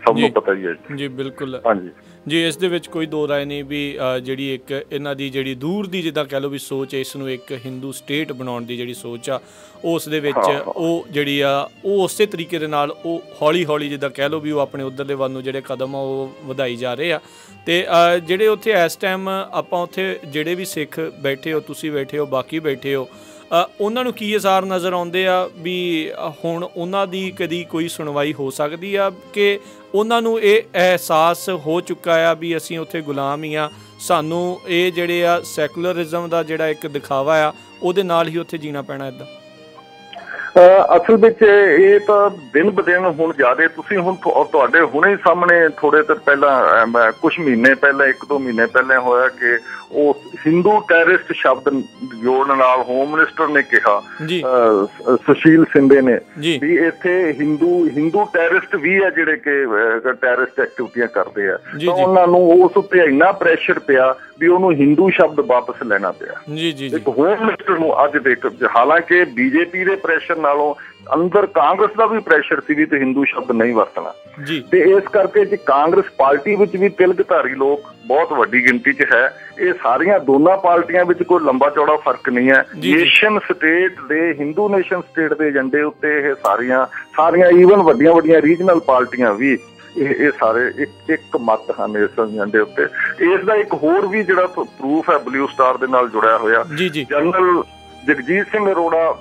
ਸਭ ਨੂੰ ਪਤਾ ਹੀ ਹੈ ਜੀ। ਬਿਲਕੁਲ, ਹਾਂਜੀ ਜੀ, ਇਸ ਦੇ ਵਿੱਚ ਕੋਈ ਦੋ ਰਾਏ ਨਹੀਂ ਵੀ ਜਿਹੜੀ ਇੱਕ ਇਹਨਾਂ ਦੀ ਜਿਹੜੀ ਦੂਰ ਦੀ ਜਿੱਦਾਂ ਕਹਿ ਲਓ ਵੀ ਸੋਚ ਹੈ, ਇਸ ਨੂੰ ਇੱਕ ਹਿੰਦੂ ਸਟੇਟ ਬਣਾਉਣ ਦੀ ਜਿਹੜੀ ਸੋਚ ਆ, ਉਸ ਦੇ ਵਿੱਚ ਉਹ ਜਿਹੜੀ ਆ ਉਹ ਉਸੇ ਤਰੀਕੇ ਦੇ ਨਾਲ ਉਹ ਹੌਲੀ ਹੌਲੀ ਜਿੱਦਾਂ ਕਹਿ ਲਓ ਵੀ ਉਹ ਆਪਣੇ ਉੱਧਰਲੇ ਵੱਲ ਨੂੰ ਜਿਹੜੇ ਕਦਮ ਆ ਉਹ ਵਧਾਈ ਜਾ ਰਹੇ ਆ। ਅਤੇ ਜਿਹੜੇ ਉੱਥੇ ਇਸ ਟਾਈਮ ਆਪਾਂ ਉੱਥੇ ਜਿਹੜੇ ਵੀ ਸਿੱਖ ਬੈਠੇ ਹੋ, ਤੁਸੀਂ ਬੈਠੇ ਹੋ, ਬਾਕੀ ਬੈਠੇ ਹੋ, ਉਹਨਾਂ ਨੂੰ ਕੀ ਅਸਾਰ ਨਜ਼ਰ ਆਉਂਦੇ ਆ ਵੀ ਹੁਣ ਉਹਨਾਂ ਦੀ ਕਦੀ ਕੋਈ ਸੁਣਵਾਈ ਹੋ ਸਕਦੀ ਆ ਕਿ ਉਹਨਾਂ ਨੂੰ ਇਹ ਅਹਿਸਾਸ ਹੋ ਚੁੱਕਾ ਆ ਵੀ ਅਸੀਂ ਉੱਥੇ ਗੁਲਾਮ ਹੀ ਆ, ਸਾਨੂੰ ਇਹ ਜਿਹੜੇ ਆ ਸੈਕੂਲਰਿਜ਼ਮ ਦਾ ਜਿਹੜਾ ਇੱਕ ਦਿਖਾਵਾ ਆ ਉਹਦੇ ਨਾਲ ਹੀ ਉੱਥੇ ਜੀਣਾ ਪੈਣਾ? ਇੱਦਾਂ ਅਸਲ ਵਿੱਚ ਇਹ ਤਾਂ ਦਿਨ ਬ ਦਿਨ ਹੁਣ ਜ਼ਿਆਦਾ, ਤੁਸੀਂ ਹੁਣ ਤੁਹਾਡੇ ਹੁਣੇ ਸਾਹਮਣੇ ਥੋੜੇ ਦਿਨ ਪਹਿਲਾਂ, ਕੁਛ ਮਹੀਨੇ ਪਹਿਲਾਂ, 1-2 ਮਹੀਨੇ ਪਹਿਲਾਂ ਹੋਇਆ ਕਿ ਉਹ ਹਿੰਦੂ ਟੈਰਰਿਸਟ ਸ਼ਬਦ ਜੋੜਨ ਨਾਲ ਹੋਮ ਮਿਨਿਸਟਰ ਨੇ ਕਿਹਾ, ਸੁਸ਼ੀਲ ਸਿੰਧੇ ਨੇ, ਵੀ ਇੱਥੇ ਹਿੰਦੂ ਟੈਰਰਿਸਟ ਵੀ ਆ ਜਿਹੜੇ ਕਿ ਟੈਰਰਿਸਟ ਐਕਟੀਵਿਟੀਆਂ ਕਰਦੇ ਆ। ਤਾਂ ਉਹਨਾਂ ਨੂੰ ਉਸ ਉੱਤੇ ਇੰਨਾ ਪ੍ਰੈਸ਼ਰ ਪਿਆ ਵੀ ਉਹਨੂੰ ਹਿੰਦੂ ਸ਼ਬਦ ਵਾਪਸ ਲੈਣਾ ਪਿਆ। ਇੱਕ ਹੋਮ ਮਿਨਿਸਟਰ ਨੂੰ ਅੱਜ ਦੇਖ, ਹਾਲਾਂਕਿ ਬੀਜੇਪੀ ਦੇ ਪ੍ਰੈਸ਼ਰ ਨਾਲੋਂ ਅੰਦਰ ਕਾਂਗਰਸ ਦਾ ਵੀ ਪ੍ਰੈਸ਼ਰ ਸੀ ਵੀ ਤੇ ਹਿੰਦੂ ਸ਼ਬਦ ਨਹੀਂ ਵਰਤਣਾ। ਤੇ ਇਸ ਕਰਕੇ ਜੇ ਕਾਂਗਰਸ ਪਾਰਟੀ ਵਿੱਚ ਵੀ ਤਿਲਕਧਾਰੀ ਲੋਕ ਬਹੁਤ ਵੱਡੀ ਗਿਣਤੀ 'ਚ ਹੈ। ਇਹ ਸਾਰੀਆਂ ਦੋਨਾਂ ਪਾਰਟੀਆਂ ਵਿੱਚ ਕੋਈ ਲੰਬਾ ਚੌੜਾ ਫਰਕ ਨਹੀਂ ਹੈ। ਨੇਸ਼ਨ ਸਟੇਟ ਦੇ, ਹਿੰਦੂ ਨੇਸ਼ਨ ਸਟੇਟ ਦੇ ਏਜੰਡੇ ਉੱਤੇ ਇਹ ਸਾਰੀਆਂ ਈਵਨ ਵੱਡੀਆਂ ਰੀਜਨਲ ਪਾਰਟੀਆਂ ਵੀ ਇਹ ਸਾਰੇ ਇੱਕ ਮਤ ਹਨ ਇਸ ਏਜੰਡੇ ਉੱਤੇ। ਇਸ ਦਾ ਇੱਕ ਹੋਰ ਵੀ ਜਿਹੜਾ ਪ੍ਰੂਫ ਹੈ ਬਲੂ ਸਟਾਰ ਦੇ ਨਾਲ ਜੁੜਿਆ ਹੋਇਆ, ਜਨਰਲ ਜਗਜੀਤ ਸਿੰਘ ਅਰੋੜਾ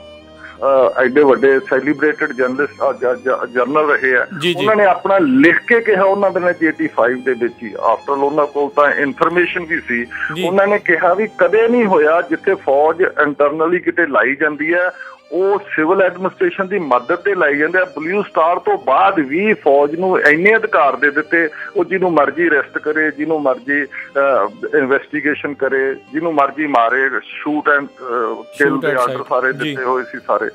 ਐਡੇ ਵੱਡੇ ਸੈਲੀਬ੍ਰੇਟਡ ਜਰਨਲ ਰਹੇ ਆ, ਉਹਨਾਂ ਨੇ ਆਪਣਾ ਲਿਖ ਕੇ ਕਿਹਾ ਉਹਨਾਂ ਦੇ ਨਾਲ 85 ਦੇ ਵਿੱਚ ਹੀ, ਆਫਟਰ ਉਹਨਾਂ ਕੋਲ ਤਾਂ ਇਨਫੋਰਮੇਸ਼ਨ ਵੀ ਸੀ, ਉਹਨਾਂ ਨੇ ਕਿਹਾ ਵੀ ਕਦੇ ਨਹੀਂ ਹੋਇਆ ਜਿੱਥੇ ਫੌਜ ਇੰਟਰਨਲੀ ਕਿਤੇ ਲਾਈ ਜਾਂਦੀ ਹੈ ਉਹ ਸਿਵਲ ਐਡਮਿਨਿਸਟ੍ਰੇਸ਼ਨ ਦੀ ਮਦਦ ਤੇ ਲਾਈ ਜਾਂਦੇ ਆ। ਬਲੂ ਸਟਾਰ ਤੋਂ ਬਾਅਦ ਵੀ ਫੌਜ ਨੂੰ ਇੰਨੇ ਅਧਿਕਾਰ ਦੇ ਦਿੱਤੇ, ਉਹ ਜਿਹਨੂੰ ਮਰਜ਼ੀ ਅਰੈਸਟ ਕਰੇ, ਜਿਹਨੂੰ ਮਰਜ਼ੀ ਇਨਵੈਸਟੀਗੇਸ਼ਨ ਕਰੇ, ਜਿਹਨੂੰ ਮਰਜ਼ੀ ਮਾਰੇ, ਸ਼ੂਟ ਐਂਡ ਕਿਲ ਦੇ ਆਰਡਰ ਸਾਰੇ ਦਿੱਤੇ ਹੋਏ ਸੀ ਸਾਰੇ।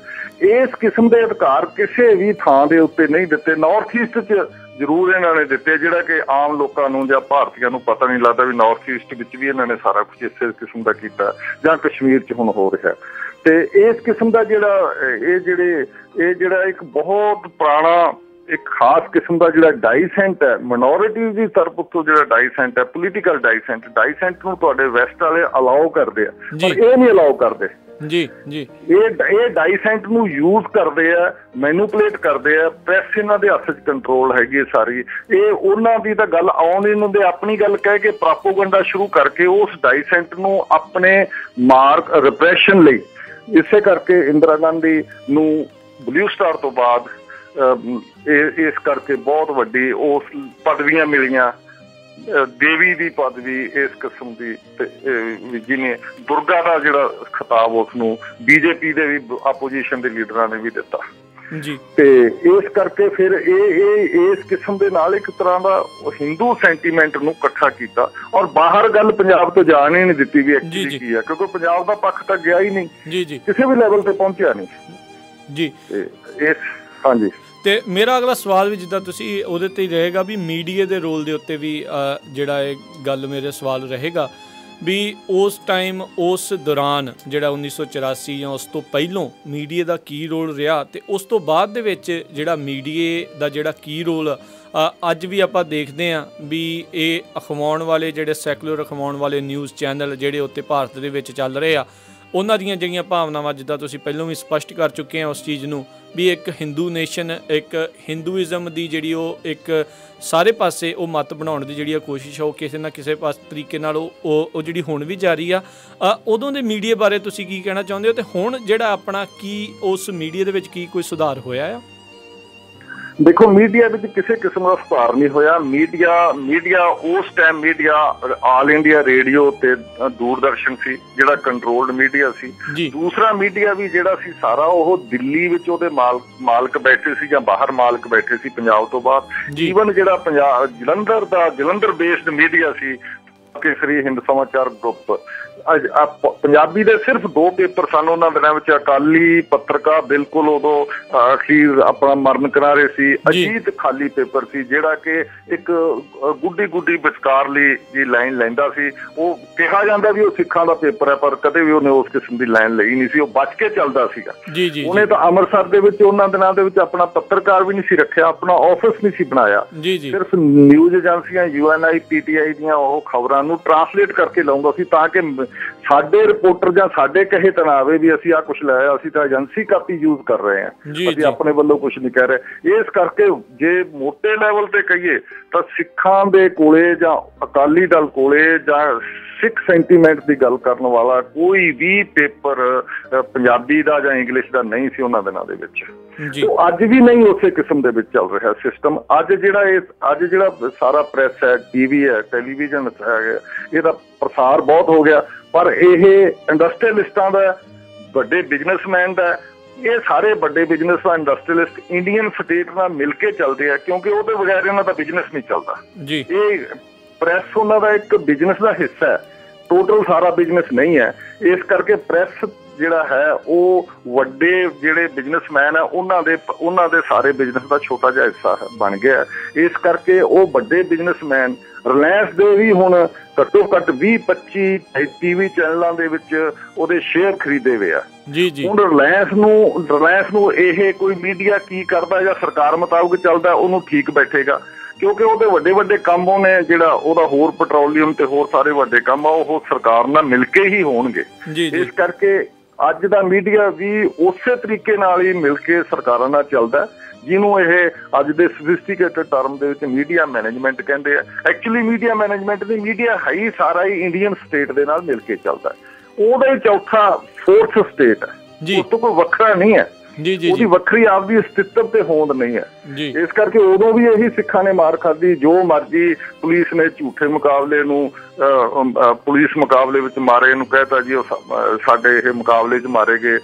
ਇਸ ਕਿਸਮ ਦੇ ਅਧਿਕਾਰ ਕਿਸੇ ਵੀ ਥਾਂ ਦੇ ਉੱਤੇ ਨਹੀਂ ਦਿੱਤੇ। ਨਾਰਥ ਈਸਟ 'ਚ ਜ਼ਰੂਰ ਇਹਨਾਂ ਨੇ ਦਿੱਤੇ, ਜਿਹੜਾ ਕਿ ਆਮ ਲੋਕਾਂ ਨੂੰ ਜਾਂ ਭਾਰਤੀਆਂ ਨੂੰ ਪਤਾ ਨਹੀਂ ਲੱਗਦਾ ਵੀ ਨਾਰਥ ਈਸਟ ਵਿੱਚ ਵੀ ਇਹਨਾਂ ਨੇ ਸਾਰਾ ਕੁਛ ਇਸੇ ਕਿਸਮ ਦਾ ਕੀਤਾ, ਜਾਂ ਕਸ਼ਮੀਰ 'ਚ ਹੁਣ ਹੋ ਰਿਹਾ। ਤੇ ਇਸ ਕਿਸਮ ਦਾ ਜਿਹੜਾ ਇੱਕ ਬਹੁਤ ਪੁਰਾਣਾ ਇੱਕ ਖਾਸ ਕਿਸਮ ਦਾ ਜਿਹੜਾ ਡਾਈਸੈਂਟ ਹੈ ਮਿਨੋਰਿਟੀ ਦੀ ਤਰਫ ਤੋਂ, ਜਿਹੜਾ ਡਾਈਸੈਂਟ ਹੈ ਪੋਲੀਟੀਕਲ ਡਾਈਸੈਂਟ ਨੂੰ ਤੁਹਾਡੇ ਵੈਸਟ ਵਾਲੇ ਅਲਾਓ ਕਰਦੇ ਆ, ਪਰ ਇਹ ਨਹੀਂ ਅਲਾਓ ਕਰਦੇ। ਇਹ ਡਾਈਸੈਂਟ ਨੂੰ ਯੂਜ਼ ਕਰਦੇ ਆ, ਮੈਨੂਪਲੇਟ ਕਰਦੇ ਆ। ਪ੍ਰੈਸ ਇਹਨਾਂ ਦੇ ਹੱਥ 'ਚ ਕੰਟਰੋਲ ਹੈਗੀ ਸਾਰੀ। ਇਹ ਉਹਨਾਂ ਦੀ ਤਾਂ ਗੱਲ ਆਉਣ ਨਹੀਂ ਦਿੰਦੇ, ਆਪਣੀ ਗੱਲ ਕਹਿ ਕੇ ਪ੍ਰਾਪੋਗੰਡਾ ਸ਼ੁਰੂ ਕਰਕੇ ਉਸ ਡਾਈਸੈਂਟ ਨੂੰ ਆਪਣੇ ਮਾਰਕ ਰਿਪਰੈਸ਼ਨ ਲਈ। ਇਸੇ ਕਰਕੇ ਇੰਦਰਾ ਗਾਂਧੀ ਨੂੰ ਬਲੂ ਸਟਾਰ ਤੋਂ ਬਾਅਦ ਇਸ ਕਰਕੇ ਬਹੁਤ ਵੱਡੀ ਉਸ ਪਦਵੀਆਂ ਮਿਲੀਆਂ, ਦੇਵੀ ਦੀ ਪਦਵੀ ਇਸ ਕਿਸਮ ਦੀ, ਜਿਹਨੇ ਦੁਰਗਾ ਦਾ ਜਿਹੜਾ ਖਿਤਾਬ ਉਸਨੂੰ ਬੀਜੇਪੀ ਦੇ ਵੀ ਆਪੋਜੀਸ਼ਨ ਦੇ ਲੀਡਰਾਂ ਨੇ ਵੀ ਦਿੱਤਾ। ਜੀ। ਤੇ ਇਸ ਕਰਕੇ ਫਿਰ ਇਸ ਕਿਸਮ ਦੇ ਨਾਲ ਇੱਕ ਤਰ੍ਹਾਂ ਦਾ ਹਿੰਦੂ ਸੈਂਟੀਮੈਂਟ ਨੂੰ ਇਕੱਠਾ ਕੀਤਾ ਔਰ ਬਾਹਰ ਗੱਲ ਪੰਜਾਬ ਤੋਂ ਜਾਣ ਹੀ ਨਹੀਂ ਦਿੱਤੀ ਵੀ ਐਕਚੁਅਲੀ ਕੀ ਆ, ਕਿਉਂਕਿ ਪੰਜਾਬ ਦਾ ਪੱਖ ਤਾਂ ਗਿਆ ਹੀ ਨਹੀਂ, ਕਿਸੇ ਵੀ ਲੈਵਲ ਤੇ ਪਹੁੰਚਿਆ ਨਹੀਂ ਜੀ। ਹਾਂਜੀ, ਤੇ ਮੇਰਾ ਅਗਲਾ ਸਵਾਲ ਵੀ ਜਿੱਦਾਂ ਤੁਸੀਂ ਉਹਦੇ ਤੇ ਹੀ ਰਹੇਗਾ ਵੀ ਮੀਡੀਆ ਦੇ ਰੋਲ ਦੇ ਉੱਤੇ ਵੀ ਜਿਹੜਾ ਇਹ ਗੱਲ ਮੇਰੇ ਸਵਾਲ ਰਹੇਗਾ ਵੀ ਉਸ ਟਾਈਮ ਉਸ ਦੌਰਾਨ ਜਿਹੜਾ 1984 ਜਾਂ ਉਸ ਤੋਂ ਪਹਿਲੋਂ ਮੀਡੀਆ ਦਾ ਕੀ ਰੋਲ ਰਿਹਾ ਤੇ ਉਸ ਤੋਂ ਬਾਅਦ ਦੇ ਵਿੱਚ ਜਿਹੜਾ ਮੀਡੀਆ ਦਾ ਜਿਹੜਾ ਕੀ ਰੋਲ ਅੱਜ ਵੀ ਆਪਾਂ ਦੇਖਦੇ ਹਾਂ ਵੀ ਇਹ ਅਖਵਾਉਣ ਵਾਲੇ ਜਿਹੜੇ ਸੈਕੂਲਰ ਅਖਵਾਉਣ ਵਾਲੇ ਨਿਊਜ਼ ਚੈਨਲ ਜਿਹੜੇ ਉੱਤੇ ਭਾਰਤ ਦੇ ਵਿੱਚ ਚੱਲ ਰਹੇ ਆ ਉਹਨਾਂ ਦੀਆਂ ਜਿਹੜੀਆਂ ਭਾਵਨਾਵਾਂ ਜਿੱਦਾਂ ਤੁਸੀਂ ਪਹਿਲਾਂ ਵੀ ਸਪਸ਼ਟ ਕਰ ਚੁੱਕੇ ਆ ਉਸ ਚੀਜ਼ ਨੂੰ ਵੀ ਇੱਕ ਹਿੰਦੂ ਨੇਸ਼ਨ ਇੱਕ ਹਿੰਦੂਇਜ਼ਮ ਦੀ ਜਿਹੜੀ ਉਹ ਇੱਕ ਸਾਰੇ ਪਾਸੇ ਉਹ ਮੱਤ ਬਣਾਉਣ ਦੀ ਜਿਹੜੀ ਕੋਸ਼ਿਸ਼ ਉਹ ਕਿਸੇ ਨਾ ਕਿਸੇ ਤਰੀਕੇ ਨਾਲ ਉਹ ਜਿਹੜੀ ਹੁਣ ਵੀ ਜਾਰੀ ਆ। ਉਦੋਂ ਦੇ ਮੀਡੀਆ ਬਾਰੇ ਤੁਸੀਂ ਕੀ ਕਹਿਣਾ ਚਾਹੁੰਦੇ ਹੋ ਤੇ ਹੁਣ ਜਿਹੜਾ ਆਪਣਾ ਕੀ ਉਸ ਮੀਡੀਆ ਦੇ ਵਿੱਚ ਕੀ ਕੋਈ ਸੁਧਾਰ ਹੋਇਆ ਆ? ਦੇਖੋ, ਮੀਡੀਆ ਵਿੱਚ ਕਿਸੇ ਕਿਸਮ ਦਾ ਸੁਧਾਰ ਨਹੀਂ ਹੋਇਆ। ਮੀਡੀਆ ਉਸ time media all India radio ਤੇ ਦੂਰਦਰਸ਼ਨ ਸੀ ਜਿਹੜਾ ਕੰਟਰੋਲਡ ਮੀਡੀਆ ਸੀ। ਦੂਸਰਾ ਮੀਡੀਆ ਵੀ ਜਿਹੜਾ ਸੀ ਸਾਰਾ ਉਹ ਦਿੱਲੀ ਵਿੱਚ ਉਹਦੇ ਮਾਲਕ ਬੈਠੇ ਸੀ ਜਾਂ ਬਾਹਰ ਮਾਲਕ ਬੈਠੇ ਸੀ ਪੰਜਾਬ ਤੋਂ ਬਾਅਦ। ਈਵਨ ਜਿਹੜਾ ਜਲੰਧਰ ਬੇਸਡ ਮੀਡੀਆ ਸੀ ਕੇਸਰੀ ਹਿੰਦ ਸਮਾਚਾਰ ਗਰੁੱਪ, ਪੰਜਾਬੀ ਦੇ ਸਿਰਫ 2 ਪੇਪਰ ਸਨ ਉਹਨਾਂ ਦਿਨਾਂ ਵਿੱਚ। ਅਕਾਲੀ ਪੱਤਰਕਾਰ ਬਿਲਕੁਲ ਉਦੋਂ ਅਖੀਰ ਆਪਣਾ ਮਰਨ ਕਿਨਾਰੇ ਸੀ। ਅਜੀਤ ਖਾਲੀ ਪੇਪਰ ਸੀ ਜਿਹੜਾ ਕਿ ਇੱਕ ਗੁੱਡੀ ਵਿਚਕਾਰਲੀ ਜੀ ਲਾਈਨ ਲੈਂਦਾ ਸੀ। ਉਹ ਕਿਹਾ ਜਾਂਦਾ ਵੀ ਉਹ ਸਿੱਖਾਂ ਦਾ ਪੇਪਰ ਹੈ ਪਰ ਕਦੇ ਵੀ ਉਹਨੇ ਉਸ ਕਿਸਮ ਦੀ ਲਾਈਨ ਲਈ ਨਹੀਂ ਸੀ, ਉਹ ਬਚ ਕੇ ਚੱਲਦਾ ਸੀਗਾ। ਉਹਨੇ ਤਾਂ ਅੰਮ੍ਰਿਤਸਰ ਦੇ ਵਿੱਚ ਉਹਨਾਂ ਦਿਨਾਂ ਦੇ ਵਿੱਚ ਆਪਣਾ ਪੱਤਰਕਾਰ ਵੀ ਨਹੀਂ ਸੀ ਰੱਖਿਆ, ਆਪਣਾ ਆਫਿਸ ਨਹੀਂ ਸੀ ਬਣਾਇਆ। ਸਿਰਫ ਨਿਊਜ਼ ਏਜੰਸੀਆਂ UNI PTI ਦੀਆਂ ਉਹ ਖਬਰਾਂ ਨੂੰ ਟਰਾਂਸਲੇਟ ਕਰਕੇ ਲਾਉਂਦਾ ਸੀ ਤਾਂ ਕਿ ਸਾਡੇ ਰਿਪੋਰਟਰ ਜਾਂ ਸਾਡੇ ਕਹੇ ਤਾਂ ਨਾ ਆਵੇ ਵੀ ਅਸੀਂ ਆਹ ਕੁਛ ਲਾਇਆ, ਅਸੀਂ ਤਾਂ ਏਜੰਸੀ ਕਾਪੀ ਯੂਜ਼ ਕਰ ਰਹੇ ਹਾਂ, ਅਸੀਂ ਆਪਣੇ ਵੱਲੋਂ ਕੁਛ ਨਹੀਂ ਕਹਿ ਰਹੇ। ਇਸ ਕਰਕੇ ਜੇ ਮੋਟੇ ਲੈਵਲ ਤੇ ਕਹੀਏ ਤਾਂ ਸਿੱਖਾਂ ਦੇ ਕੋਲੇ ਜਾਂ ਅਕਾਲੀ ਦਲ ਕੋਲੇ ਜਾਂ ਸਿੱਖ ਸੈਂਟੀਮੈਂਟ ਦੀ ਗੱਲ ਕਰਨ ਵਾਲਾ ਕੋਈ ਵੀ ਪੇਪਰ ਪੰਜਾਬੀ ਦਾ ਜਾਂ ਇੰਗਲਿਸ਼ ਦਾ ਨਹੀਂ ਸੀ ਉਹਨਾਂ ਦਿਨਾਂ ਦੇ ਵਿੱਚ। ਅੱਜ ਵੀ ਨਹੀਂ ਉਸੇ ਕਿਸਮ ਦੇ ਵਿੱਚ ਚੱਲ ਰਿਹਾ ਸਿਸਟਮ। ਅੱਜ ਜਿਹੜਾ ਸਾਰਾ ਪ੍ਰੈਸ ਹੈ, TV ਹੈ, ਟੈਲੀਵਿਜ਼ਨ ਹੈ, ਇਹਦਾ ਪ੍ਰਸਾਰ ਬਹੁਤ ਹੋ ਗਿਆ ਪਰ ਇਹ ਇੰਡਸਟਰੀਅਲਿਸਟਾਂ ਦਾ, ਵੱਡੇ ਬਿਜ਼ਨਸਮੈਨ ਦਾ, ਇਹ ਸਾਰੇ ਵੱਡੇ ਬਿਜ਼ਨਸ ਇੰਡਸਟਰੀਅਲਿਸਟ ਇੰਡੀਅਨ ਸਟੇਟ ਨਾਲ ਮਿਲ ਕੇ ਚੱਲਦੇ ਆ ਕਿਉਂਕਿ ਉਹਦੇ ਬਗੈਰ ਇਹਨਾਂ ਦਾ ਬਿਜ਼ਨਸ ਨਹੀਂ ਚੱਲਦਾ। ਇਹ ਪ੍ਰੈਸ ਉਹਨਾਂ ਦਾ ਇੱਕ ਬਿਜ਼ਨਸ ਦਾ ਹਿੱਸਾ ਹੈ, ਟੋਟਲ ਸਾਰਾ ਬਿਜ਼ਨਸ ਨਹੀਂ ਹੈ। ਇਸ ਕਰਕੇ ਪ੍ਰੈਸ ਜਿਹੜਾ ਹੈ ਉਹ ਵੱਡੇ ਜਿਹੜੇ ਬਿਜ਼ਨਸਮੈਨ ਹੈ ਉਹਨਾਂ ਦੇ ਸਾਰੇ ਬਿਜ਼ਨਸ ਦਾ ਛੋਟਾ ਜਿਹਾ ਹਿੱਸਾ ਬਣ ਗਿਆ। ਇਸ ਕਰਕੇ ਉਹ ਵੱਡੇ ਬਿਜ਼ਨਸਮੈਨ ਰਿਲਾਇੰਸ ਦੇ ਵੀ ਹੁਣ ਘੱਟੋ ਘੱਟ 20-25 TV ਚੈਨਲਾਂ ਦੇ ਵਿੱਚ ਉਹਦੇ ਸ਼ੇਅਰ ਖਰੀਦੇ ਹੋਏ ਆ। ਹੁਣ ਰਿਲਾਇੰਸ ਨੂੰ ਇਹ ਕੋਈ ਮੀਡੀਆ ਕੀ ਕਰਦਾ ਜਾਂ ਸਰਕਾਰ ਮੁਤਾਬਕ ਚੱਲਦਾ ਉਹਨੂੰ ਠੀਕ ਬੈਠੇਗਾ ਕਿਉਂਕਿ ਉਹਦੇ ਵੱਡੇ ਕੰਮ ਉਹਨੇ ਜਿਹੜਾ ਉਹਦਾ ਹੋਰ ਪੈਟਰੋਲੀਅਮ ਤੇ ਹੋਰ ਸਾਰੇ ਵੱਡੇ ਕੰਮ ਆ ਉਹ ਸਰਕਾਰ ਨਾਲ ਮਿਲ ਕੇ ਹੀ ਹੋਣਗੇ। ਇਸ ਕਰਕੇ ਅੱਜ ਦਾ ਮੀਡੀਆ ਵੀ ਉਸੇ ਤਰੀਕੇ ਨਾਲ ਹੀ ਮਿਲ ਕੇ ਸਰਕਾਰਾਂ ਨਾਲ ਚੱਲਦਾ ਜਿਹਨੂੰ ਇਹ ਅੱਜ ਦੇ ਸੋਫਿਸਟੀਕੇਟਡ ਟਰਮ ਦੇ ਵਿੱਚ ਮੀਡੀਆ ਮੈਨੇਜਮੈਂਟ ਕਹਿੰਦੇ ਆ। ਐਕਚੁਅਲੀ ਮੀਡੀਆ ਮੈਨੇਜਮੈਂਟ ਦੀ ਮੀਡੀਆ ਹੈ ਹੀ ਸਾਰਾ ਹੀ ਇੰਡੀਅਨ ਸਟੇਟ ਦੇ ਨਾਲ ਮਿਲ ਕੇ ਚੱਲਦਾ। ਉਹਦਾ ਹੀ ਚੌਥਾ ਫੋਰਥ ਸਟੇਟ ਹੈ, ਉਸ ਤੋਂ ਕੋਈ ਵੱਖਰਾ ਨਹੀਂ ਹੈ, ਉਹਦੀ ਵੱਖਰੀ ਆਪਦੀ ਅਸਤਿਤਵ ਤੇ ਹੋਂਦ ਨਹੀਂ ਹੈ। ਇਸ ਕਰਕੇ ਉਦੋਂ ਵੀ ਇਹੀ ਸਿੱਖਾਂ ਨੇ ਮਾਰ ਖਾਧੀ, ਜੋ ਮਰਜੀ ਪੁਲਿਸ ਨੇ ਝੂਠੇ ਮੁਕਾਬਲੇ ਨੂੰ ਪੁਲਿਸ ਮੁਕਾਬਲੇ ਵਿੱਚ ਮਾਰੇ ਨੂੰ ਕਹਿਤਾ ਜੀ ਉਹ ਸਾਡੇ ਇਹ ਮੁਕਾਬਲੇ 'ਚ ਮਾਰੇ ਗਏ,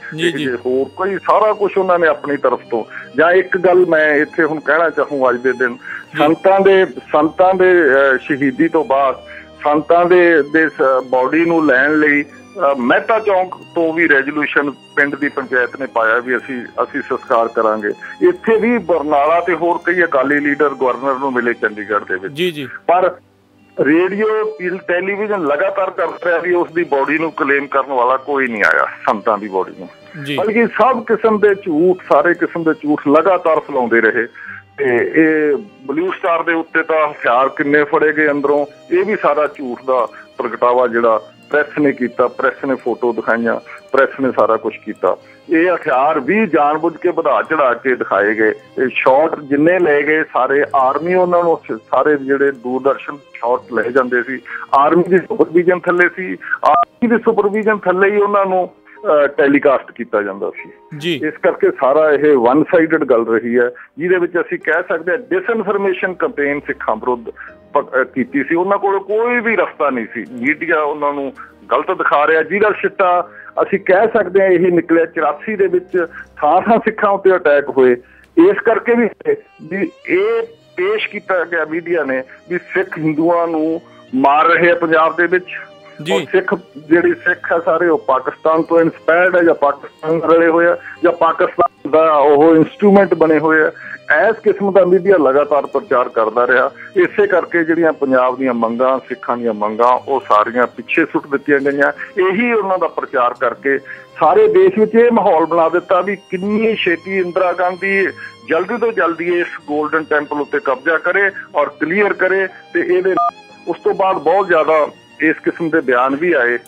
ਹੋਰ ਕੋਈ ਸਾਰਾ ਕੁਛ ਉਹਨਾਂ ਨੇ ਆਪਣੀ ਤਰਫ ਤੋਂ। ਜਾਂ ਇੱਕ ਗੱਲ ਮੈਂ ਇੱਥੇ ਹੁਣ ਕਹਿਣਾ ਚਾਹੂੰ, ਅੱਜ ਦੇ ਦਿਨ ਸੰਤਾਂ ਦੇ ਸ਼ਹੀਦੀ ਤੋਂ ਬਾਅਦ ਸੰਤਾਂ ਦੇ ਬੋਡੀ ਨੂੰ ਲੈਣ ਲਈ ਮਹਿਤਾ ਚੌਂਕ ਤੋਂ ਵੀ ਰੈਜ਼ੋਲੂਸ਼ਨ ਪਿੰਡ ਦੀ ਪੰਚਾਇਤ ਨੇ ਪਾਇਆ ਵੀ ਅਸੀਂ ਸੰਸਕਾਰ ਕਰਾਂਗੇ। ਇੱਥੇ ਵੀ ਬਰਨਾਲਾ ਤੇ ਹੋਰ ਕਈ ਅਕਾਲੀ ਲੀਡਰ ਗਵਰਨਰ ਨੂੰ ਮਿਲੇ ਚੰਡੀਗੜ੍ਹ ਦੇ ਵਿੱਚ, ਪਰ ਰੇਡੀਓ ਟੈਲੀਵਿਜ਼ਨ ਲਗਾਤਾਰ ਕਰ ਰਿਹਾ ਵੀ ਉਸ ਦੀ ਬੋਡੀ ਨੂੰ ਕਲੇਮ ਕਰਨ ਵਾਲਾ ਕੋਈ ਨਹੀਂ ਆਇਆ, ਸੰਤਾਂ ਦੀ ਬੋਡੀ ਨੂੰ। ਬਲਕਿ ਸਭ ਕਿਸਮ ਦੇ ਝੂਠ, ਸਾਰੇ ਕਿਸਮ ਦੇ ਝੂਠ ਲਗਾਤਾਰ ਫੈਲਾਉਂਦੇ ਰਹੇ। ਤੇ ਇਹ ਬਲੂ ਸਟਾਰ ਦੇ ਉੱਤੇ ਤਾਂ ਹਥਿਆਰ ਕਿੰਨੇ ਫੜੇ ਗਏ ਅੰਦਰੋਂ, ਇਹ ਵੀ ਸਾਰਾ ਝੂਠ ਦਾ ਪ੍ਰਗਟਾਵਾ ਜਿਹੜਾ ਪ੍ਰੈਸ ਨੇ ਕੀਤਾ। ਪ੍ਰੈਸ ਨੇ ਫੋਟੋ ਦਿਖਾਈਆਂ, ਪ੍ਰੈਸ ਨੇ ਸਾਰਾ ਕੁਛ ਕੀਤਾ। ਇਹ ਹਥਿਆਰ ਵੀ ਜਾਣਬੁੱਝ ਕੇ ਵਧਾ ਚੜਾ ਕੇ ਦਿਖਾਏ ਗਏ। ਇਹ ਸ਼ਾਟ ਜਿੰਨੇ ਲਏ ਗਏ ਸਾਰੇ ਆਰਮੀ ਉਹਨਾਂ ਨੂੰ, ਸਾਰੇ ਜਿਹੜੇ ਦੂਰਦਰਸ਼ਨ ਸ਼ਾਟ ਲਏ ਜਾਂਦੇ ਸੀ ਆਰਮੀ ਦੀ ਸੁਪਰਵਿਜ਼ਨ ਥੱਲੇ ਸੀ, ਆਰਮੀ ਦੀ ਸੁਪਰਵਿਜ਼ਨ ਥੱਲੇ ਹੀ ਉਹਨਾਂ ਨੂੰ ਟੈਲੀਕਾਸਟ ਕੀਤਾ ਜਾਂਦਾ ਸੀ। ਇਸ ਕਰਕੇ ਸਾਰਾ ਇਹ ਵਨ ਸਾਈਡਡ ਗੱਲ ਰਹੀ ਹੈ ਜਿਹਦੇ ਵਿੱਚ ਅਸੀਂ ਕਹਿ ਸਕਦੇ ਹਾਂ ਡਿਸਇਨਫੋਰਮੇਸ਼ਨ ਕੈਂਪੇਨ ਸਿੱਖਾਂ ਵਿਰੁੱਧ ਕੀਤੀ ਸੀ। ਉਹਨਾਂ ਕੋਲ ਕੋਈ ਵੀ ਰਸਤਾ ਨਹੀਂ ਸੀ, ਮੀਡੀਆ ਉਹਨਾਂ ਨੂੰ ਗਲਤ ਦਿਖਾ ਰਿਹਾ, ਜਿਹਦਾ ਸਿੱਟਾ ਅਸੀਂ ਕਹਿ ਸਕਦੇ ਹਾਂ ਇਹ ਨਿਕਲਿਆ 84 ਦੇ ਵਿੱਚ ਥਾਂ ਸਿੱਖਾਂ ਉੱਤੇ ਅਟੈਕ ਹੋਏ। ਇਸ ਕਰਕੇ ਵੀ ਇਹ ਪੇਸ਼ ਕੀਤਾ ਗਿਆ ਮੀਡੀਆ ਨੇ ਵੀ ਸਿੱਖ ਹਿੰਦੂਆਂ ਨੂੰ ਮਾਰ ਰਹੇ ਆ ਪੰਜਾਬ ਦੇ ਵਿੱਚ, ਔਰ ਸਿੱਖ ਜਿਹੜੇ ਸਿੱਖ ਆ ਸਾਰੇ ਉਹ ਪਾਕਿਸਤਾਨ ਤੋਂ ਇੰਸਪਾਇਰਡ ਹੈ ਜਾਂ ਪਾਕਿਸਤਾਨ ਰਲੇ ਹੋਏ ਆ ਜਾਂ ਪਾਕਿਸਤਾਨ ਦਾ ਉਹ ਇੰਸਟਰੂਮੈਂਟ ਬਣੇ ਹੋਏ ਆ। ਇਸ ਕਿਸਮ ਦਾ ਮੀਡੀਆ ਲਗਾਤਾਰ ਪ੍ਰਚਾਰ ਕਰਦਾ ਰਿਹਾ। ਇਸੇ ਕਰਕੇ ਜਿਹੜੀਆਂ ਪੰਜਾਬ ਦੀਆਂ ਮੰਗਾਂ, ਸਿੱਖਾਂ ਦੀਆਂ ਮੰਗਾਂ, ਉਹ ਸਾਰੀਆਂ ਪਿੱਛੇ ਸੁੱਟ ਦਿੱਤੀਆਂ ਗਈਆਂ। ਇਹੀ ਉਹਨਾਂ ਦਾ ਪ੍ਰਚਾਰ ਕਰਕੇ ਸਾਰੇ ਦੇਸ਼ ਵਿੱਚ ਇਹ ਮਾਹੌਲ ਬਣਾ ਦਿੱਤਾ ਵੀ ਕਿੰਨੀ ਛੇਤੀ ਇੰਦਰਾ ਗਾਂਧੀ ਜਲਦੀ ਤੋਂ ਜਲਦੀ ਇਸ ਗੋਲਡਨ ਟੈਂਪਲ ਉੱਤੇ ਕਬਜ਼ਾ ਕਰੇ ਔਰ ਕਲੀਅਰ ਕਰੇ। ਤੇ ਇਹਦੇ ਉਸ ਤੋਂ ਬਾਅਦ ਬਹੁਤ ਜ਼ਿਆਦਾ ਇਸ ਕਿਸਮ ਦੇ ਬਿਆਨ ਵੀ ਆਏ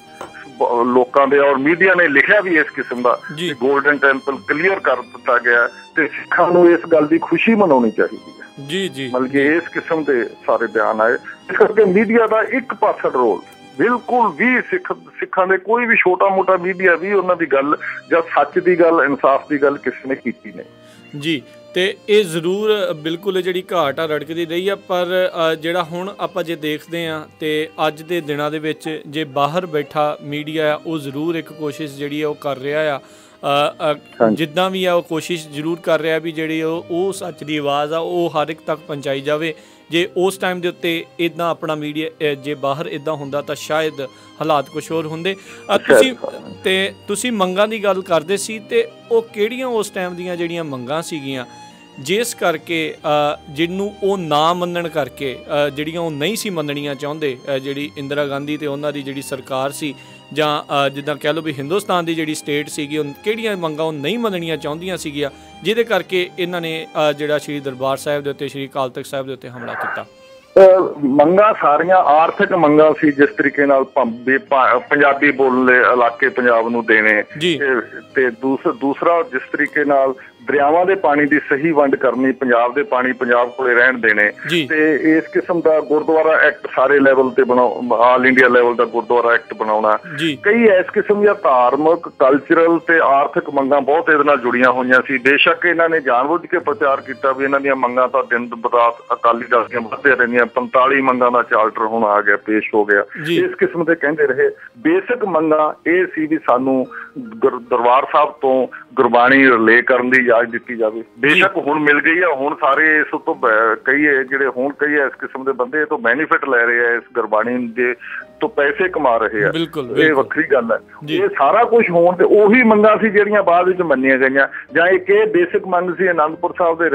ਲੋਕਾਂ ਦੇ, ਔਰ ਮੀਡੀਆ ਨੇ ਲਿਖਿਆ ਵੀ ਇਸ ਕਿਸਮ ਦਾ ਗੋਲਡਨ ਟੈਂਪਲ ਕਲੀਅਰ ਕਰ ਦਿੱਤਾ ਗਿਆ ਤੇ ਸਿੱਖਾਂ ਨੂੰ ਇਸ ਗੱਲ ਦੀ ਖੁਸ਼ੀ ਮਨਾਉਣੀ ਚਾਹੀਦੀ ਹੈ। ਜੀ ਮਤਲਬ ਕਿ ਇਸ ਕਿਸਮ ਦੇ ਸਾਰੇ ਬਿਆਨ ਆਏ। ਇਸ ਕਰਕੇ ਮੀਡੀਆ ਦਾ ਇੱਕ ਪਾਸੜ ਰੋਲ ਬਿਲਕੁਲ ਵੀ ਸਿੱਖਾਂ ਦੇ ਕੋਈ ਵੀ ਛੋਟਾ ਮੋਟਾ ਮੀਡੀਆ ਵੀ ਉਹਨਾਂ ਦੀ ਗੱਲ ਜਾਂ ਸੱਚ ਦੀ ਗੱਲ, ਇਨਸਾਫ ਦੀ ਗੱਲ ਕਿਸੇ ਨੇ ਕੀਤੀ ਨਹੀਂ ਜੀ। ਤੇ ਇਹ ਜ਼ਰੂਰ ਬਿਲਕੁਲ ਜਿਹੜੀ ਘਾਟ ਆ ਰੜਕਦੀ ਰਹੀ ਆ, ਪਰ ਜਿਹੜਾ ਹੁਣ ਆਪਾਂ ਜੇ ਦੇਖਦੇ ਹਾਂ ਤੇ ਅੱਜ ਦੇ ਦਿਨਾਂ ਦੇ ਵਿੱਚ ਜੇ ਬਾਹਰ ਬੈਠਾ ਮੀਡੀਆ ਆ ਉਹ ਜ਼ਰੂਰ ਇੱਕ ਕੋਸ਼ਿਸ਼ ਜਿਹੜੀ ਆ ਉਹ ਕਰ ਰਿਹਾ ਆ, ਜਿੱਦਾਂ ਵੀ ਆ ਉਹ ਕੋਸ਼ਿਸ਼ ਜ਼ਰੂਰ ਕਰ ਰਿਹਾ ਵੀ ਜਿਹੜੀ ਉਹ ਸੱਚ ਦੀ ਆਵਾਜ਼ ਆ ਉਹ ਹਰ ਇੱਕ ਤੱਕ ਪਹੁੰਚਾਈ ਜਾਵੇ। ਜੇ ਉਸ ਟਾਈਮ ਦੇ ਉੱਤੇ ਇੱਦਾਂ ਆਪਣਾ ਮੀਡੀਆ ਜੇ ਬਾਹਰ ਇੱਦਾਂ ਹੁੰਦਾ ਤਾਂ ਸ਼ਾਇਦ ਹਾਲਾਤ ਕੁਛ ਹੋਰ ਹੁੰਦੇ। ਤੁਸੀਂ ਮੰਗਾਂ ਦੀ ਗੱਲ ਕਰਦੇ ਸੀ ਤੇ ਉਹ ਕਿਹੜੀਆਂ ਉਸ ਟਾਈਮ ਦੀਆਂ ਜਿਹੜੀਆਂ ਮੰਗਾਂ ਸੀਗੀਆਂ ਜਿਸ ਕਰਕੇ ਜਿਹਨੂੰ ਉਹ ਨਾ ਮੰਨਣ ਕਰਕੇ ਜਿਹੜੀਆਂ ਉਹ ਨਹੀਂ ਸੀ ਮੰਨਣੀਆਂ ਚਾਹੁੰਦੇ, ਜਿਹੜੀ ਇੰਦਰਾ ਗਾਂਧੀ ਤੇ ਉਹਨਾਂ ਦੀ ਜਿਹੜੀ ਸਰਕਾਰ ਸੀ ਜਾਂ ਜਿੱਦਾਂ ਕਹਿ ਲਓ ਵੀ ਹਿੰਦੁਸਤਾਨ ਦੀ ਜਿਹੜੀ ਸਟੇਟ ਸੀਗੀ, ਉਹ ਕਿਹੜੀਆਂ ਮੰਗਾਂ ਉਹ ਨਹੀਂ ਮੰਨਣੀਆਂ ਚਾਹੁੰਦੀਆਂ ਸੀਗੀਆਂ ਜਿਹਦੇ ਕਰਕੇ ਇਹਨਾਂ ਨੇ ਜਿਹੜਾ ਸ਼੍ਰੀ ਦਰਬਾਰ ਸਾਹਿਬ ਦੇ ਉੱਤੇ, ਸ਼੍ਰੀ ਅਕਾਲ ਤਖ਼ਤ ਸਾਹਿਬ ਦੇ ਉੱਤੇ ਹਮਲਾ ਕੀਤਾ? ਮੰਗਾਂ ਸਾਰੀਆਂ ਆਰਥਿਕ ਮੰਗਾਂ ਸੀ, ਜਿਸ ਤਰੀਕੇ ਨਾਲ ਪੰਜਾਬੀ ਬੋਲਣ ਇਲਾਕੇ ਪੰਜਾਬ ਨੂੰ ਦੇਣੇ, ਤੇ ਦੂਸਰਾ ਜਿਸ ਤਰੀਕੇ ਨਾਲ ਦਰਿਆਵਾਂ ਦੇ ਪਾਣੀ ਦੀ ਸਹੀ ਵੰਡ ਕਰਨੀ, ਪੰਜਾਬ ਦੇ ਪਾਣੀ ਪੰਜਾਬ ਕੋਲੇ ਰਹਿਣ ਦੇਣੇ, ਤੇ ਇਸ ਕਿਸਮ ਦਾ ਗੁਰਦੁਆਰਾ ਐਕਟ ਸਾਰੇ ਲੈਵਲ ਤੇ ਆਲ ਇੰਡੀਆ ਲੈਵਲ ਦਾ ਗੁਰਦੁਆਰਾ ਐਕਟ ਬਣਾਉਣਾ। ਕਈ ਇਸ ਕਿਸਮ ਦੀਆਂ ਧਾਰਮਿਕ, ਕਲਚਰਲ ਤੇ ਆਰਥਿਕ ਮੰਗਾਂ ਬਹੁਤ ਇਹਦੇ ਨਾਲ ਜੁੜੀਆਂ ਹੋਈਆਂ ਸੀ। ਬੇਸ਼ੱਕ ਇਹਨਾਂ ਨੇ ਜਾਣਬੁੱਝ ਕੇ ਪ੍ਰਚਾਰ ਕੀਤਾ ਵੀ ਇਹਨਾਂ ਦੀਆਂ ਮੰਗਾਂ ਤਾਂ ਦਿਨ ਰਾਤ ਅਕਾਲੀ ਦਲ ਦੀਆਂ ਵੱਧਦੀਆਂ ਰਹਿੰਦੀਆਂ, 45 ਮੰਗਾਂ ਦਾ ਚਾਰਟਰ ਹੁਣ ਆ ਗਿਆ, ਪੇਸ਼ ਹੋ ਗਿਆ, ਇਸ ਕਿਸਮ ਦੇ ਕਹਿੰਦੇ ਰਹੇ। ਬੇਸਿਕ ਮੰਗਾਂ ਇਹ ਸੀ ਵੀ ਸਾਨੂੰ ਦਰਬਾਰ ਸਾਹਿਬ ਤੋਂ ਗੁਰਬਾਣੀ ਰਿਲੇ ਕਰਨ ਦੀ ਇਜਾਜ਼ਤ ਦਿੱਤੀ ਜਾਵੇ। ਬੇਸ਼ੱਕ ਹੁਣ ਮਿਲ ਗਈ ਆ, ਹੁਣ ਸਾਰੇ ਇਸ ਤੋਂ ਕਈ ਇਸ ਕਿਸਮ ਦੇ ਬੰਦੇ ਇਹ ਤੋਂ ਬੈਨੀਫਿਟ ਲੈ ਰਹੇ ਆ, ਇਸ ਗੁਰਬਾਣੀ ਦੇ ਤੋਂ ਪੈਸੇ ਕਮਾ ਰਹੇ ਆ, ਇਹ ਵੱਖਰੀ ਗੱਲ ਹੈ। ਇਹ ਸਾਰਾ ਕੁਝ ਹੋਣ ਤੇ ਉਹੀ ਮੰਗਾਂ ਸੀ ਜਿਹੜੀਆਂ ਬਾਅਦ ਵਿੱਚ ਮੰਨੀਆਂ ਗਈਆਂ, ਜਾਂ ਇੱਕ ਇਹ ਬੇਸਿਕ ਮੰਗ ਸੀ ਅਨੰਦਪੁਰ ਸਾਹਿਬ ਦੇ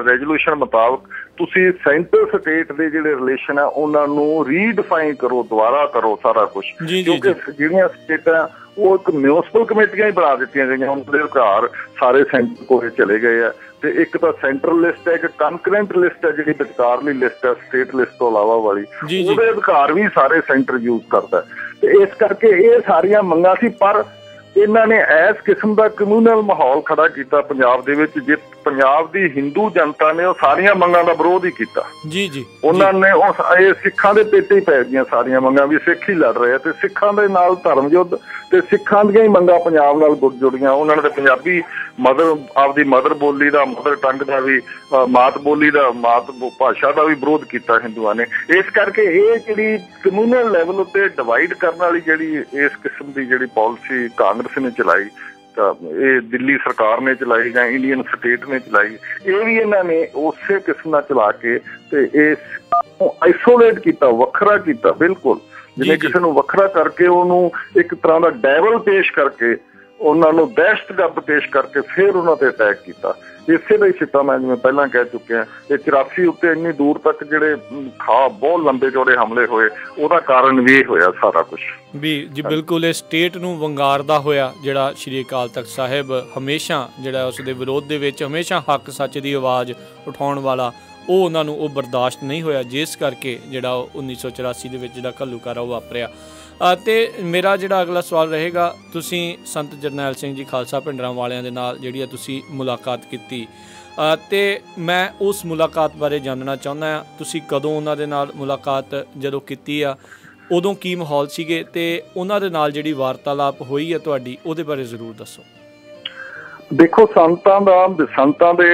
ਰੈਜ਼ੋਲੂਸ਼ਨ ਮੁਤਾਬਕ ਤੁਸੀਂ ਸੈਂਟਰ ਸਟੇਟ ਦੇ ਜਿਹੜੇ ਰਿਲੇਸ਼ਨ ਆ ਉਹਨਾਂ ਨੂੰ ਰੀਡਿਫਾਈਨ ਕਰੋ, ਦੁਬਾਰਾ ਕਰੋ ਸਾਰਾ ਕੁਛ, ਕਿਉਂਕਿ ਜਿਹੜੀਆਂ ਸਟੇਟਾਂ ਉਹ ਇੱਕ ਮਿਊਨਿਸਪਲ ਕਮੇਟੀਆਂ ਹੀ ਬਣਾ ਦਿੱਤੀਆਂ ਗਈਆਂ, ਉਹਨਾਂ ਦੇ ਅਧਿਕਾਰ ਸਾਰੇ ਸੈਂਟਰ ਕੋਲ ਚਲੇ ਗਏ ਆ। ਤੇ ਇੱਕ ਤਾਂ ਸੈਂਟਰਲ ਲਿਸਟ ਹੈ, ਇੱਕ ਕਨਕਰੈਂਟ ਲਿਸਟ ਹੈ ਜਿਹੜੀ ਵਿਚਕਾਰਲੀ ਲਿਸਟ ਹੈ ਸਟੇਟ ਲਿਸਟ ਤੋਂ ਇਲਾਵਾ ਵਾਲੀ, ਉਹਦੇ ਅਧਿਕਾਰ ਵੀ ਸਾਰੇ ਸੈਂਟਰ ਯੂਜ਼ ਕਰਦਾ। ਤੇ ਇਸ ਕਰਕੇ ਇਹ ਸਾਰੀਆਂ ਮੰਗਾਂ ਸੀ, ਪਰ ਇਹਨਾਂ ਨੇ ਇਸ ਕਿਸਮ ਦਾ ਕਮਿਊਨਲ ਮਾਹੌਲ ਖੜਾ ਕੀਤਾ ਪੰਜਾਬ ਦੇ ਵਿੱਚ, ਜੇ ਪੰਜਾਬ ਦੀ ਹਿੰਦੂ ਜਨਤਾ ਨੇ ਉਹ ਸਾਰੀਆਂ ਮੰਗਾਂ ਦਾ ਵਿਰੋਧ ਹੀ ਕੀਤਾ। ਉਹਨਾਂ ਨੇ ਇਹ ਸਿੱਖਾਂ ਦੇ ਪੇਟੇ ਹੀ ਪੈ ਗਈਆਂ ਸਾਰੀਆਂ ਮੰਗਾਂ ਵੀ ਸਿੱਖ ਹੀ ਲੜ ਰਹੇ ਆ, ਤੇ ਸਿੱਖਾਂ ਦੇ ਨਾਲ ਧਰਮ ਯੁੱਧ ਤੇ ਸਿੱਖਾਂ ਦੀਆਂ ਹੀ ਮੰਗਾਂ ਪੰਜਾਬ ਨਾਲ ਜੁੜੀਆਂ। ਉਹਨਾਂ ਨੇ ਪੰਜਾਬੀ ਆਪਦੀ ਮਦਰ ਬੋਲੀ ਦਾ, ਮਦਰ ਟੰਗ ਦਾ ਵੀ, ਮਾਤ ਬੋਲੀ ਦਾ, ਮਾਤ ਭਾਸ਼ਾ ਦਾ ਵੀ ਵਿਰੋਧ ਕੀਤਾ ਹਿੰਦੂਆਂ ਨੇ। ਇਸ ਕਰਕੇ ਇਹ ਜਿਹੜੀ ਕਮਿਊਨਲ ਲੈਵਲ ਉੱਤੇ ਡਿਵਾਈਡ ਕਰਨ ਵਾਲੀ ਜਿਹੜੀ ਇਸ ਕਿਸਮ ਦੀ ਜਿਹੜੀ ਪਾਲਿਸੀ ਕਾਂਗਰਸ ਨੇ ਚਲਾਈ, ਤਾਂ ਇਹ ਦਿੱਲੀ ਸਰਕਾਰ ਨੇ ਚਲਾਈ ਜਾਂ ਇੰਡੀਅਨ ਸਟੇਟ ਨੇ ਚਲਾਈ, ਇਹ ਵੀ ਇਹਨਾਂ ਨੇ ਉਸੇ ਕਿਸਮ ਨਾਲ ਚਲਾ ਕੇ ਤੇ ਇਸ ਆਈਸੋਲੇਟ ਕੀਤਾ, ਵੱਖਰਾ ਕੀਤਾ, ਬਿਲਕੁਲ ਜਿਵੇਂ ਕਿਸੇ ਨੂੰ ਵੱਖਰਾ ਕਰਕੇ ਉਹਨੂੰ ਇੱਕ ਤਰ੍ਹਾਂ ਦਾ ਡੈਵਲ ਪੇਸ਼ ਕਰਕੇ, ਉਹਨਾਂ ਨੂੰ ਦਹਿਸ਼ਤਗਰਦ ਪੇਸ਼ ਕਰਕੇ ਫਿਰ ਉਹਨਾਂ ਤੇ ਅਟੈਕ ਕੀਤਾ। ਇਸੇ ਦਾ ਹੀ ਸਿੱਟਾ ਮੈਂ ਜਿਵੇਂ ਪਹਿਲਾਂ ਕਹਿ ਚੁੱਕਿਆ, ਇਹ 84 ਉੱਤੇ ਇੰਨੀ ਦੂਰ ਤੱਕ ਜਿਹੜੇ ਬਹੁਤ ਲੰਬੇ ਚੌੜੇ ਹਮਲੇ ਹੋਏ, ਉਹਦਾ ਕਾਰਨ ਵੀ ਇਹ ਹੋਇਆ ਸਾਰਾ ਕੁਛ ਵੀ ਜੀ। ਬਿਲਕੁਲ ਇਹ ਸਟੇਟ ਨੂੰ ਵੰਗਾਰਦਾ ਹੋਇਆ ਜਿਹੜਾ ਸ਼੍ਰੀ ਅਕਾਲ ਤਖ਼ਤ ਸਾਹਿਬ ਹਮੇਸ਼ਾ ਜਿਹੜਾ ਉਸ ਦੇ ਵਿਰੋਧ ਦੇ ਵਿੱਚ ਹਮੇਸ਼ਾ ਹੱਕ ਸੱਚ ਦੀ ਆਵਾਜ਼ ਉਠਾਉਣ ਵਾਲਾ, ਉਹ ਉਹਨਾਂ ਨੂੰ ਉਹ ਬਰਦਾਸ਼ਤ ਨਹੀਂ ਹੋਇਆ, ਜਿਸ ਕਰਕੇ ਜਿਹੜਾ 1984 ਦੇ ਵਿੱਚ ਜਿਹੜਾ ਘੱਲੂਘਾਰਾ ਉਹ ਵਾਪਰਿਆ। ਅਤੇ ਮੇਰਾ ਜਿਹੜਾ ਅਗਲਾ ਸਵਾਲ ਰਹੇਗਾ, ਤੁਸੀਂ ਸੰਤ ਜਰਨੈਲ ਸਿੰਘ ਜੀ ਖਾਲਸਾ ਭਿੰਡਰਾਂ ਵਾਲਿਆਂ ਦੇ ਨਾਲ ਜਿਹੜੀ ਆ ਤੁਸੀਂ ਮੁਲਾਕਾਤ ਕੀਤੀ, ਅਤੇ ਮੈਂ ਉਸ ਮੁਲਾਕਾਤ ਬਾਰੇ ਜਾਣਨਾ ਚਾਹੁੰਦਾ ਹਾਂ। ਤੁਸੀਂ ਕਦੋਂ ਉਹਨਾਂ ਦੇ ਨਾਲ ਮੁਲਾਕਾਤ ਜਦੋਂ ਕੀਤੀ ਆ, ਉਦੋਂ ਕੀ ਮਾਹੌਲ ਸੀਗੇ, ਅਤੇ ਉਹਨਾਂ ਦੇ ਨਾਲ ਜਿਹੜੀ ਵਾਰਤਾਲਾਪ ਹੋਈ ਆ ਤੁਹਾਡੀ, ਉਹਦੇ ਬਾਰੇ ਜ਼ਰੂਰ ਦੱਸੋ। ਦੇਖੋ, ਸੰਤਾਂ ਦੇ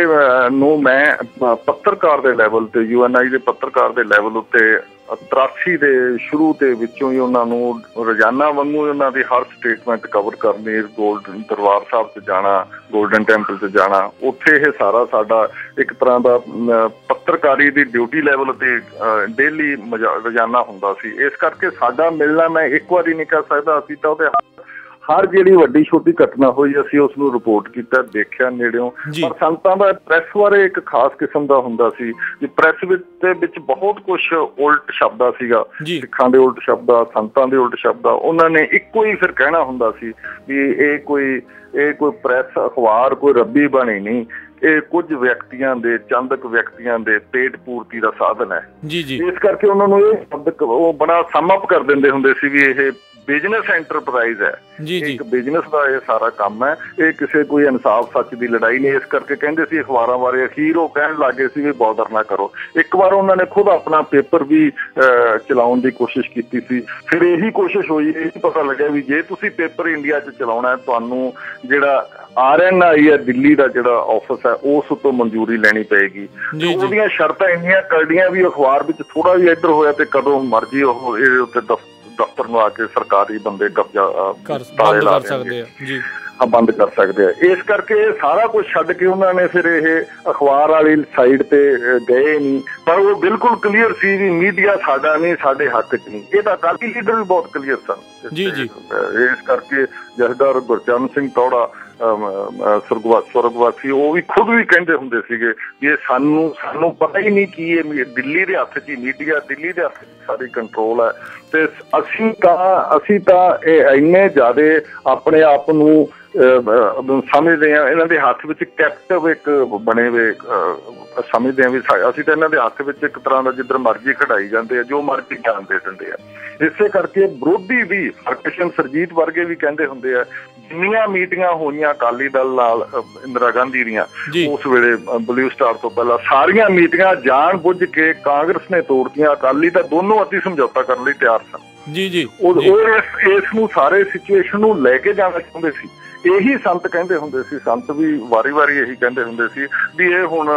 ਨੂੰ ਮੈਂ ਪੱਤਰਕਾਰ ਦੇ ਲੈਵਲ ਤੇ, UNI ਦੇ ਪੱਤਰਕਾਰ ਦੇ ਲੈਵਲ ਉੱਤੇ 83 ਦੇ ਸ਼ੁਰੂ ਦੇ ਵਿੱਚੋਂ ਹੀ ਉਹਨਾਂ ਨੂੰ ਰੋਜ਼ਾਨਾ ਵਾਂਗੂ ਉਹਨਾਂ ਦੀ ਹਰ ਸਟੇਟਮੈਂਟ ਕਵਰ ਕਰਨੀ, ਗੋਲਡਨ ਦਰਬਾਰ ਸਾਹਿਬ 'ਚ ਜਾਣਾ, ਗੋਲਡਨ ਟੈਂਪਲ 'ਚ ਜਾਣਾ, ਉੱਥੇ ਇਹ ਸਾਰਾ ਸਾਡਾ ਇੱਕ ਤਰ੍ਹਾਂ ਦਾ ਪੱਤਰਕਾਰੀ ਦੀ ਡਿਊਟੀ ਲੈਵਲ ਤੇ ਡੇਲੀ ਰੋਜ਼ਾਨਾ ਹੁੰਦਾ ਸੀ। ਇਸ ਕਰਕੇ ਸਾਡਾ ਮਿਲਣਾ, ਮੈਂ ਇੱਕ ਵਾਰੀ ਨਹੀਂ ਕਹਿ ਸਕਦਾ, ਅਸੀਂ ਤਾਂ ਉਹਦੇ ਹਰ ਜਿਹੜੀ ਵੱਡੀ ਛੋਟੀ ਘਟਨਾ ਹੋਈ ਅਸੀਂ ਉਸ ਨੂੰ ਰਿਪੋਰਟ ਕੀਤਾ, ਦੇਖਿਆ ਨੇੜਿਓਂ। ਪਰ ਸੰਤਾਂ ਦਾ ਪ੍ਰੈਸ ਬਾਰੇ ਇੱਕ ਖਾਸ ਕਿਸਮ ਦਾ ਹੁੰਦਾ ਸੀ ਕਿ ਪ੍ਰੈਸ ਦੇ ਵਿੱਚ ਬਹੁਤ ਕੁਛ ਉਲਟ ਸ਼ਬਦਾਂ ਸੀਗਾ, ਸਿੱਖਾਂ ਦੇ ਉਲਟ ਸ਼ਬਦਾਂ, ਸੰਤਾਂ ਦੇ ਉਲਟ ਸ਼ਬਦਾਂ। ਉਹਨਾਂ ਨੇ ਇੱਕੋ ਹੀ ਫਿਰ ਕਹਿਣਾ ਹੁੰਦਾ ਸੀ ਵੀ ਇਹ ਕੋਈ ਪ੍ਰੈਸ ਅਖਬਾਰ ਕੋਈ ਰੱਬੀ ਬਣੀ ਨਹੀਂ, ਇਹ ਕੁਝ ਵਿਅਕਤੀਆਂ ਦੇ, ਚੰਦਕ ਵਿਅਕਤੀਆਂ ਦੇ ਪੇਟ ਪੂਰਤੀ ਦਾ ਸਾਧਨ ਹੈ। ਇਸ ਕਰਕੇ ਉਹਨਾਂ ਨੂੰ ਇਹ ਸ਼ਬਦ ਉਹ ਬੜਾ ਸਮ ਅਪ ਕਰ ਦਿੰਦੇ ਹੁੰਦੇ ਸੀ ਵੀ ਇਹ ਬਿਜ਼ਨਸ ਐਂਟਰਪ੍ਰਾਈਜ਼ ਹੈ, ਇੱਕ ਬਿਜ਼ਨਸ ਦਾ ਇਹ ਸਾਰਾ ਕੰਮ ਹੈ, ਇਹ ਕਿਸੇ ਕੋਈ ਇਨਸਾਫ ਸੱਚ ਦੀ ਲੜਾਈ ਨਹੀਂ। ਇਸ ਕਰਕੇ ਕਹਿੰਦੇ ਸੀ ਅਖਬਾਰਾਂ ਬਾਰੇ, ਅਖੀਰ ਉਹ ਕਹਿਣ ਲੱਗੇ ਸੀ ਵੀ ਬੌਦਰ ਨਾ ਕਰੋ। ਇੱਕ ਵਾਰ ਉਹਨਾਂ ਨੇ ਖੁਦ ਆਪਣਾ ਪੇਪਰ ਵੀ ਚਲਾਉਣ ਦੀ ਕੋਸ਼ਿਸ਼ ਕੀਤੀ ਸੀ। ਫਿਰ ਇਹੀ ਕੋਸ਼ਿਸ਼ ਹੋਈ, ਇਹ ਪਤਾ ਲੱਗਿਆ ਵੀ ਜੇ ਤੁਸੀਂ ਪੇਪਰ ਇੰਡੀਆ 'ਚ ਚਲਾਉਣਾ, ਤੁਹਾਨੂੰ ਜਿਹੜਾ RNI ਹੈ ਦਿੱਲੀ ਦਾ ਜਿਹੜਾ ਆਫਿਸ ਹੈ, ਉਸ ਉੱਤੋਂ ਮਨਜ਼ੂਰੀ ਲੈਣੀ ਪਏਗੀ। ਉਹਦੀਆਂ ਸ਼ਰਤਾਂ ਇੰਨੀਆਂ ਕਰੜੀਆਂ ਵੀ ਅਖਬਾਰ ਵਿੱਚ ਥੋੜਾ ਵੀ ਇੱਧਰ ਹੋਇਆ ਤੇ ਕਦੋਂ ਮਰਜ਼ੀ ਉਹ ਇਹਦੇ ਉੱਤੇ ਦਫ਼ਤਰ ਨੂੰ ਆ ਕੇ ਸਰਕਾਰੀ ਬੰਦੇ ਕਬਜ਼ਾ ਬੰਦ ਕਰ ਸਕਦੇ ਆ। ਇਸ ਕਰਕੇ ਸਾਰਾ ਕੁਝ ਛੱਡ ਕੇ ਉਹਨਾਂ ਨੇ ਫਿਰ ਇਹ ਅਖਬਾਰ ਵਾਲੀ ਸਾਈਡ ਤੇ ਗਏ ਨਹੀਂ। ਪਰ ਉਹ ਬਿਲਕੁਲ ਕਲੀਅਰ ਸੀ ਵੀ ਮੀਡੀਆ ਸਾਡਾ ਨਹੀਂ, ਸਾਡੇ ਹੱਕ 'ਚ ਨਹੀਂ। ਇਹਦਾ ਅਕਾਲੀ ਲੀਡਰ ਵੀ ਬਹੁਤ ਕਲੀਅਰ ਸਨ। ਇਸ ਕਰਕੇ ਜਥੇਦਾਰ ਗੁਰਚਰਨ ਸਿੰਘ ਤੌੜਾ ਸਵਰਗਵਾਸੀ, ਉਹ ਵੀ ਖੁਦ ਵੀ ਕਹਿੰਦੇ ਹੁੰਦੇ ਸੀਗੇ ਵੀ ਇਹ ਸਾਨੂੰ ਪਤਾ ਹੀ ਨਹੀਂ ਕਿ ਇਹ ਦਿੱਲੀ ਦੇ ਹੱਥ 'ਚ ਹੀ, ਮੀਡੀਆ ਦਿੱਲੀ ਦੇ ਹੱਥ 'ਚ ਸਾਰੀ ਕੰਟਰੋਲ ਹੈ। ਤੇ ਅਸੀਂ ਤਾਂ ਇਹ ਇੰਨੇ ਜ਼ਿਆਦਾ ਆਪਣੇ ਆਪ ਨੂੰ ਸਮਝਦੇ ਹਾਂ, ਇਹਨਾਂ ਦੇ ਹੱਥ ਵਿੱਚ ਕੈਪਟਿਵ ਇੱਕ ਬਣੇ ਹੋਏ ਸਮਝਦੇ ਹਾਂ ਵੀ ਅਸੀਂ ਤਾਂ ਇਹਨਾਂ ਦੇ ਹੱਥ ਵਿੱਚ ਇੱਕ ਤਰ੍ਹਾਂ ਦਾ ਜਿੱਧਰ ਮਰਜ਼ੀ ਖੜਾਈ ਜਾਂਦੇ ਆ, ਜੋ ਮਰਜ਼ੀ ਗਿਆਨ ਦੇ ਦਿੰਦੇ ਆ। ਇਸੇ ਕਰਕੇ ਵਿਰੋਧੀ ਵੀ ਹਰਕਿਸ਼ਨ ਸਰਜੀਤ ਵਰਗੇ ਵੀ ਕਹਿੰਦੇ ਹੁੰਦੇ ਆ, ਜਿੰਨੀਆਂ ਮੀਟਿੰਗਾਂ ਹੋਈਆਂ ਅਕਾਲੀ ਦਲ ਨਾਲ ਇੰਦਰਾ ਗਾਂਧੀ ਦੀਆਂ ਉਸ ਵੇਲੇ ਬਲੂ ਸਟਾਰ ਤੋਂ ਪਹਿਲਾਂ, ਸਾਰੀਆਂ ਮੀਟਿੰਗਾਂ ਜਾਣ ਬੁੱਝ ਕੇ ਕਾਂਗਰਸ ਨੇ ਤੋੜਤੀਆਂ। ਅਕਾਲੀ ਤਾਂ ਦੋਨੋਂ ਅਸੀਂ ਸਮਝੌਤਾ ਕਰਨ ਲਈ ਤਿਆਰ ਸਨ। ਉਹ ਇਸ ਨੂੰ ਸਾਰੇ ਸਿਚੁਏਸ਼ਨ ਨੂੰ ਲੈ ਕੇ ਜਾਣਾ ਚਾਹੁੰਦੇ ਸੀ। ਇਹੀ ਸੰਤ ਕਹਿੰਦੇ ਹੁੰਦੇ ਸੀ, ਸੰਤ ਵੀ ਵਾਰੀ ਇਹੀ ਕਹਿੰਦੇ ਹੁੰਦੇ ਸੀ ਵੀ ਇਹ ਹੁਣ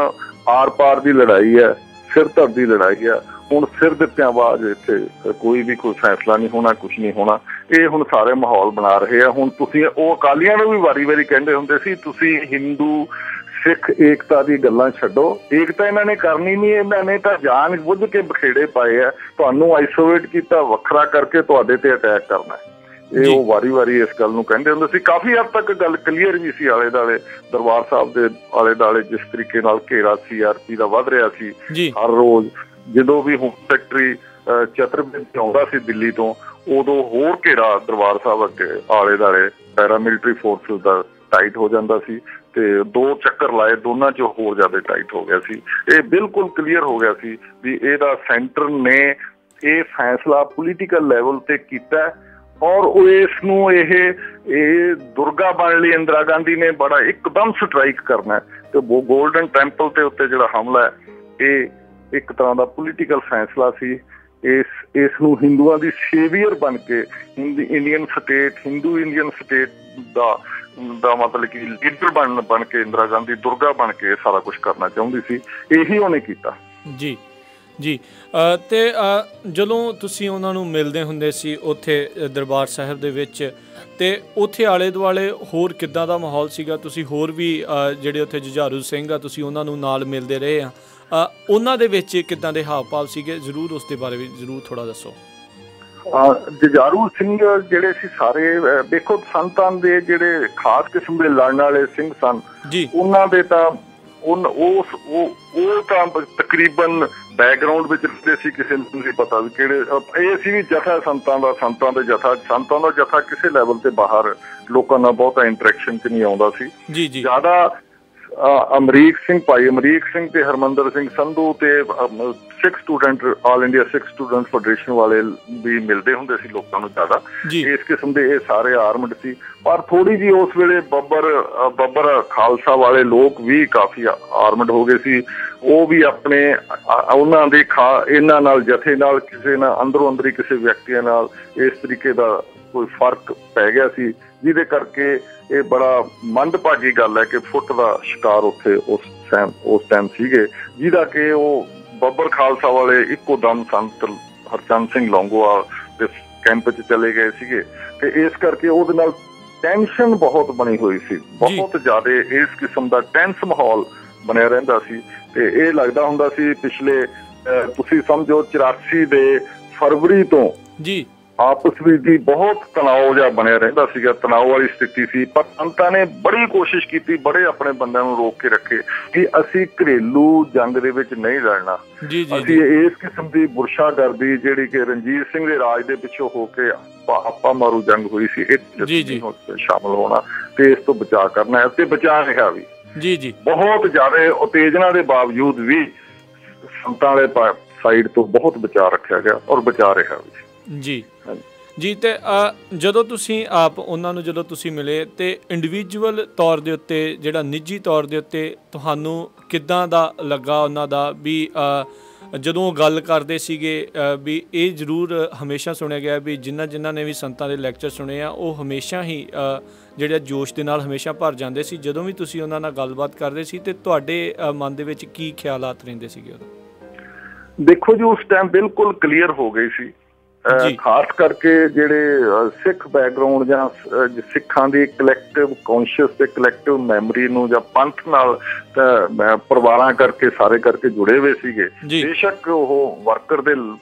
ਆਰ ਪਾਰ ਦੀ ਲੜਾਈ ਹੈ, ਸਿਰ ਧੜ ਦੀ ਲੜਾਈ ਹੈ। ਹੁਣ ਸਿਰ ਦਿੱਤਿਆਂ ਬਾਅਦ ਇੱਥੇ ਕੋਈ ਵੀ ਫੈਸਲਾ ਨਹੀਂ ਹੋਣਾ, ਕੁਛ ਨਹੀਂ ਹੋਣਾ। ਇਹ ਹੁਣ ਸਾਰੇ ਮਾਹੌਲ ਬਣਾ ਰਹੇ ਆ। ਹੁਣ ਤੁਸੀਂ, ਉਹ ਅਕਾਲੀਆਂ ਨੂੰ ਵੀ ਵਾਰੀ ਕਹਿੰਦੇ ਹੁੰਦੇ ਸੀ, ਤੁਸੀਂ ਹਿੰਦੂ ਸਿੱਖ ਏਕਤਾ ਦੀ ਗੱਲਾਂ ਛੱਡੋ, ਏਕਤਾ ਇਹਨਾਂ ਨੇ ਕਰਨੀ ਨਹੀਂ, ਇਹਨਾਂ ਨੇ ਤਾਂ ਜਾਣ ਬੁੱਝ ਕੇ ਬਖੇੜੇ ਪਾਏ ਆ, ਤੁਹਾਨੂੰ ਆਈਸੋਲੇਟ ਕੀਤਾ, ਵੱਖਰਾ ਕਰਕੇ ਤੁਹਾਡੇ ਤੇ ਅਟੈਕ ਕਰਨਾ। ਇਹ ਉਹ ਵਾਰੀ ਇਸ ਗੱਲ ਨੂੰ ਕਹਿੰਦੇ ਹੁੰਦੇ ਸੀ। ਕਾਫੀ ਹੱਦ ਤੱਕ ਗੱਲ ਕਲੀਅਰ ਵੀ ਸੀ ਆਲੇ ਦੁਆਲੇ, ਦਰਬਾਰ ਸਾਹਿਬ ਦੇ ਆਲੇ ਦੁਆਲੇ ਜਿਸ ਤਰੀਕੇ ਨਾਲ ਘੇਰਾ CRP ਦਾ ਵੱਧ ਰਿਹਾ ਸੀ ਹਰ ਰੋਜ਼। ਜਦੋਂ ਵੀ ਹੋਮ ਸੈਕਟਰੀ ਚਤਰਬੇਦੀ ਆਉਂਦਾ ਸੀ ਦਿੱਲੀ ਤੋਂ, ਉਦੋਂ ਹੋਰ ਘੇਰਾ ਦਰਬਾਰ ਸਾਹਿਬ ਅੱਗੇ ਆਲੇ ਦੁਆਲੇ ਪੈਰਾਮਿਲਟਰੀ ਫੋਰਸਿਸ ਦਾ ਟਾਈਟ ਹੋ ਜਾਂਦਾ ਸੀ। ਤੇ 2 ਚੱਕਰ ਲਾਏ, ਦੋਨਾਂ 'ਚ ਹੋਰ ਜ਼ਿਆਦਾ ਟਾਈਟ ਹੋ ਗਿਆ ਸੀ। ਇਹ ਬਿਲਕੁਲ ਕਲੀਅਰ ਹੋ ਗਿਆ ਸੀ ਵੀ ਇਹਦਾ ਸੈਂਟਰ ਨੇ ਇਹ ਫੈਸਲਾ ਪੋਲੀਟੀਕਲ ਲੈਵਲ ਤੇ ਕੀਤਾ ਔਰ ਉਹ ਇਸ ਨੂੰ ਇਹ ਦੁਰਗਾ ਬਣਨ ਲਈ ਇੰਦਰਾ ਗਾਂਧੀ ਨੇ ਬੜਾ ਇੱਕਦਮ ਸਟਰਾਈਕ ਕਰਨਾ। ਤੇ ਗੋਲਡਨ ਟੈਂਪਲ ਦੇ ਉੱਤੇ ਜਿਹੜਾ ਹਮਲਾ ਹੈ, ਇਹ ਇੱਕ ਤਰ੍ਹਾਂ ਦਾ ਪੋਲੀਟੀਕਲ ਫੈਸਲਾ ਸੀ। ਇਸ ਨੂੰ ਹਿੰਦੂਆਂ ਦੀ ਸੇਵੀਅਰ ਬਣ ਕੇ, ਹਿੰਦੂ ਇੰਡੀਅਨ ਸਟੇਟ ਦਾ ਮਤਲਬ ਕਿ ਲੀਡਰ ਬਣ ਕੇ ਇੰਦਰਾ ਗਾਂਧੀ ਦੁਰਗਾ ਬਣ ਕੇ ਸਾਰਾ ਕੁਛ ਕਰਨਾ ਚਾਹੁੰਦੀ ਸੀ। ਇਹੀ ਉਹਨੇ ਕੀਤਾ। ਜੀ ਤੇ ਜਦੋਂ ਤੁਸੀਂ ਉਹਨਾਂ ਨੂੰ ਮਿਲਦੇ ਹੁੰਦੇ ਸੀ ਉੱਥੇ ਦਰਬਾਰ ਸਾਹਿਬ ਦੇ ਵਿੱਚ, ਤੇ ਉੱਥੇ ਆਲੇ ਦੁਆਲੇ ਹੋਰ ਕਿੱਦਾਂ ਦਾ ਮਾਹੌਲ ਸੀਗਾ? ਤੁਸੀਂ ਹੋਰ ਵੀ ਜਿਹੜੇ ਉੱਥੇ ਜੁਝਾਰੂ ਸਿੰਘ ਆ, ਤੁਸੀਂ ਉਹਨਾਂ ਨੂੰ ਨਾਲ ਮਿਲਦੇ ਰਹੇ ਆ, ਉਹਨਾਂ ਦੇ ਵਿੱਚ ਕਿੱਦਾਂ ਦੇ ਹਾਵ ਭਾਵ ਸੀਗੇ? ਜ਼ਰੂਰ ਉਸ ਦੇ ਬਾਰੇ ਵੀ ਜ਼ਰੂਰ ਥੋੜ੍ਹਾ ਦੱਸੋ। ਜੁਝਾਰੂ ਸਿੰਘ ਜਿਹੜੇ ਸੀ ਸਾਰੇ, ਦੇਖੋ ਸੰਤਾਂ ਦੇ ਜਿਹੜੇ ਖਾਸ ਕਿਸਮ ਦੇ ਲੜਨ ਵਾਲੇ ਸਿੰਘ ਸਨ, ਉਹਨਾਂ ਦੇ ਤਾਂ ਉਹ ਤਾਂ ਤਕਰੀਬਨ ਬੈਕਗਰਾਊਂਡ ਵਿੱਚ ਰਹਿੰਦੇ ਸੀ। ਕਿਸੇ ਨੂੰ ਨਹੀਂ ਪਤਾ ਵੀ ਕਿਹੜੇ, ਇਹ ਸੀ ਵੀ ਜਥਾ ਸੰਤਾਂ ਦਾ ਜਥਾ ਕਿਸੇ ਲੈਵਲ ਤੇ ਬਾਹਰ ਲੋਕਾਂ ਨਾਲ ਬਹੁਤਾ ਇੰਟਰੈਕਸ਼ਨ 'ਚ ਨਹੀਂ ਆਉਂਦਾ ਸੀ। ਜ਼ਿਆਦਾ ਭਾਈ ਅਮਰੀਕ ਸਿੰਘ ਤੇ ਹਰਮੰਦਰ ਸਿੰਘ ਸੰਧੂ ਤੇ ਸਿੱਖ ਸਟੂਡੈਂਟ, ਆਲ ਇੰਡੀਆ ਸਿੱਖ ਸਟੂਡੈਂਟ ਫੈਡਰੇਸ਼ਨ ਵਾਲੇ ਵੀ ਮਿਲਦੇ ਹੁੰਦੇ ਸੀ ਲੋਕਾਂ ਨੂੰ ਜ਼ਿਆਦਾ। ਇਸ ਕਿਸਮ ਦੇ ਇਹ ਸਾਰੇ ਆਰਮਡ ਸੀ। ਪਰ ਥੋੜੀ ਜਿਹੀ ਉਸ ਵੇਲੇ ਬੱਬਰ ਖਾਲਸਾ ਵਾਲੇ ਲੋਕ ਵੀ ਕਾਫੀ ਆਰਮਡ ਹੋ ਗਏ ਸੀ। ਉਹ ਵੀ ਆਪਣੇ ਉਹਨਾਂ ਦੇ ਇਹਨਾਂ ਨਾਲ ਜਥੇ ਨਾਲ ਕਿਸੇ ਨਾਲ ਅੰਦਰੋਂ ਅੰਦਰੀ ਕਿਸੇ ਵਿਅਕਤੀਆਂ ਨਾਲ ਇਸ ਤਰੀਕੇ ਦਾ ਕੋਈ ਫਰਕ ਪੈ ਗਿਆ ਸੀ ਜਿਹਦੇ ਕਰਕੇ ਇਹ ਬੜਾ ਮੰਦਭਾਗੀ ਗੱਲ ਹੈ ਕਿ ਫੁੱਟ ਦਾ ਸ਼ਿਕਾਰ ਉੱਥੇ ਉਸ ਟਾਈਮ ਸੀਗੇ, ਜਿਹਦਾ ਕਿ ਉਹ ਬੱਬਰ ਖਾਲਸਾ ਵਾਲੇ ਇੱਕੋ ਦਮ ਸੰਤ ਹਰਚੰਦ ਸਿੰਘ ਲੌਂਗੋਵਾਲ ਦੇ ਕੈਂਪ 'ਚ ਚਲੇ ਗਏ ਸੀਗੇ ਤੇ ਇਸ ਕਰਕੇ ਉਹਦੇ ਨਾਲ ਟੈਨਸ਼ਨ ਬਹੁਤ ਬਣੀ ਹੋਈ ਸੀ, ਬਹੁਤ ਜ਼ਿਆਦਾ ਇਸ ਕਿਸਮ ਦਾ ਟੈਂਸ ਮਾਹੌਲ ਬਣਿਆ ਰਹਿੰਦਾ ਸੀ। ਤੇ ਇਹ ਲੱਗਦਾ ਹੁੰਦਾ ਸੀ ਪਿਛਲੇ ਤੁਸੀਂ ਸਮਝੋ 84 ਦੇ ਫਰਵਰੀ ਤੋਂ ਜੀ ਆਪਸ ਵਿੱਚ ਹੀ ਬਹੁਤ ਤਣਾਅ ਜਿਹਾ ਬਣਿਆ ਰਹਿੰਦਾ ਸੀਗਾ, ਤਣਾਅ ਵਾਲੀ ਸਥਿਤੀ ਸੀ। ਪਰ ਸੰਤਾਂ ਨੇ ਬੜੀ ਕੋਸ਼ਿਸ਼ ਕੀਤੀ, ਬੜੇ ਆਪਣੇ ਬੰਦਿਆਂ ਨੂੰ ਰੋਕ ਕੇ ਰੱਖੇ ਕਿ ਅਸੀਂ ਘਰੇਲੂ ਜੰਗ ਦੇ ਵਿੱਚ ਨਹੀਂ ਲੜਨਾ, ਅਸੀਂ ਇਸ ਕਿਸਮ ਦੀ ਬੁਰਸ਼ਾਗਰਦੀ ਜਿਹੜੀ ਕਿ ਰਣਜੀਤ ਸਿੰਘ ਦੇ ਰਾਜ ਦੇ ਪਿੱਛੋਂ ਹੋ ਕੇ ਆਪਾ ਮਾਰੂ ਜੰਗ ਹੋਈ ਸੀ, ਇਹ ਸ਼ਾਮਲ ਹੋਣਾ ਤੇ ਇਸ ਤੋਂ ਬਚਾਅ ਕਰਨਾ ਹੈ ਤੇ ਬਚਾ ਰਿਹਾ ਵੀ। ਬਹੁਤ ਜ਼ਿਆਦਾ ਉਤੇਜਨਾ ਦੇ ਬਾਵਜੂਦ ਵੀ ਸੰਤਾਂ ਵਾਲੇ ਸਾਈਡ ਤੋਂ ਬਹੁਤ ਬਚਾ ਰੱਖਿਆ ਗਿਆ ਔਰ ਬਚਾ ਰਿਹਾ ਵੀ। ਜੀ ਤੇ ਜਦੋਂ ਤੁਸੀਂ ਆਪ ਉਹਨਾਂ ਨੂੰ ਜਦੋਂ ਤੁਸੀਂ ਮਿਲੇ ਤੇ ਇੰਡੀਵਿਜੂਅਲ ਤੌਰ ਦੇ ਉੱਤੇ ਜਿਹੜਾ ਨਿੱਜੀ ਤੌਰ ਦੇ ਉੱਤੇ ਤੁਹਾਨੂੰ ਕਿੱਦਾਂ ਦਾ ਲੱਗਾ ਉਹਨਾਂ ਦਾ ਵੀ ਜਦੋਂ ਉਹ ਗੱਲ ਕਰਦੇ ਸੀਗੇ ਵੀ ਇਹ ਜ਼ਰੂਰ ਹਮੇਸ਼ਾ ਸੁਣਿਆ ਗਿਆ ਵੀ ਜਿਨ੍ਹਾਂ ਨੇ ਵੀ ਸੰਤਾਂ ਦੇ ਲੈਕਚਰ ਸੁਣੇ ਆ ਉਹ ਹਮੇਸ਼ਾ ਹੀ ਜਿਹੜਾ ਜੋਸ਼ ਦੇ ਨਾਲ ਹਮੇਸ਼ਾ ਭਰ ਜਾਂਦੇ ਸੀ ਜਦੋਂ ਵੀ ਤੁਸੀਂ ਉਹਨਾਂ ਨਾਲ ਗੱਲਬਾਤ ਕਰਦੇ ਸੀ, ਤੇ ਤੁਹਾਡੇ ਮਨ ਦੇ ਵਿੱਚ ਕੀ ਖਿਆਲਾਤ ਰਹਿੰਦੇ ਸੀਗੇ ਉਦੋਂ? ਦੇਖੋ ਜੀ, ਉਸ ਟਾਈਮ ਬਿਲਕੁਲ ਕਲੀਅਰ ਹੋ ਗਈ ਸੀ, ਖਾਸ ਕਰਕੇ ਜਿਹੜੇ ਸਿੱਖ ਬੈਕਗਰਾਉਂਡ ਜਾਂ ਸਿੱਖਾਂ ਦੀ ਕਲੈਕਟਿਵ ਕੌਨਸ਼ੀਅਸ ਤੇ ਕਲੈਕਟਿਵ ਮੈਮਰੀ ਨੂੰ ਜਾਂ ਪੰਥ ਨਾਲ ਪਰਿਵਾਰਾਂ ਕਰਕੇ ਸਾਰੇ ਕਰਕੇ ਜੁੜੇ ਹੋਏ ਸੀਗੇ। ਬੇਸ਼ੱਕ ਉਹ ਵਰਕਰ ਦੇ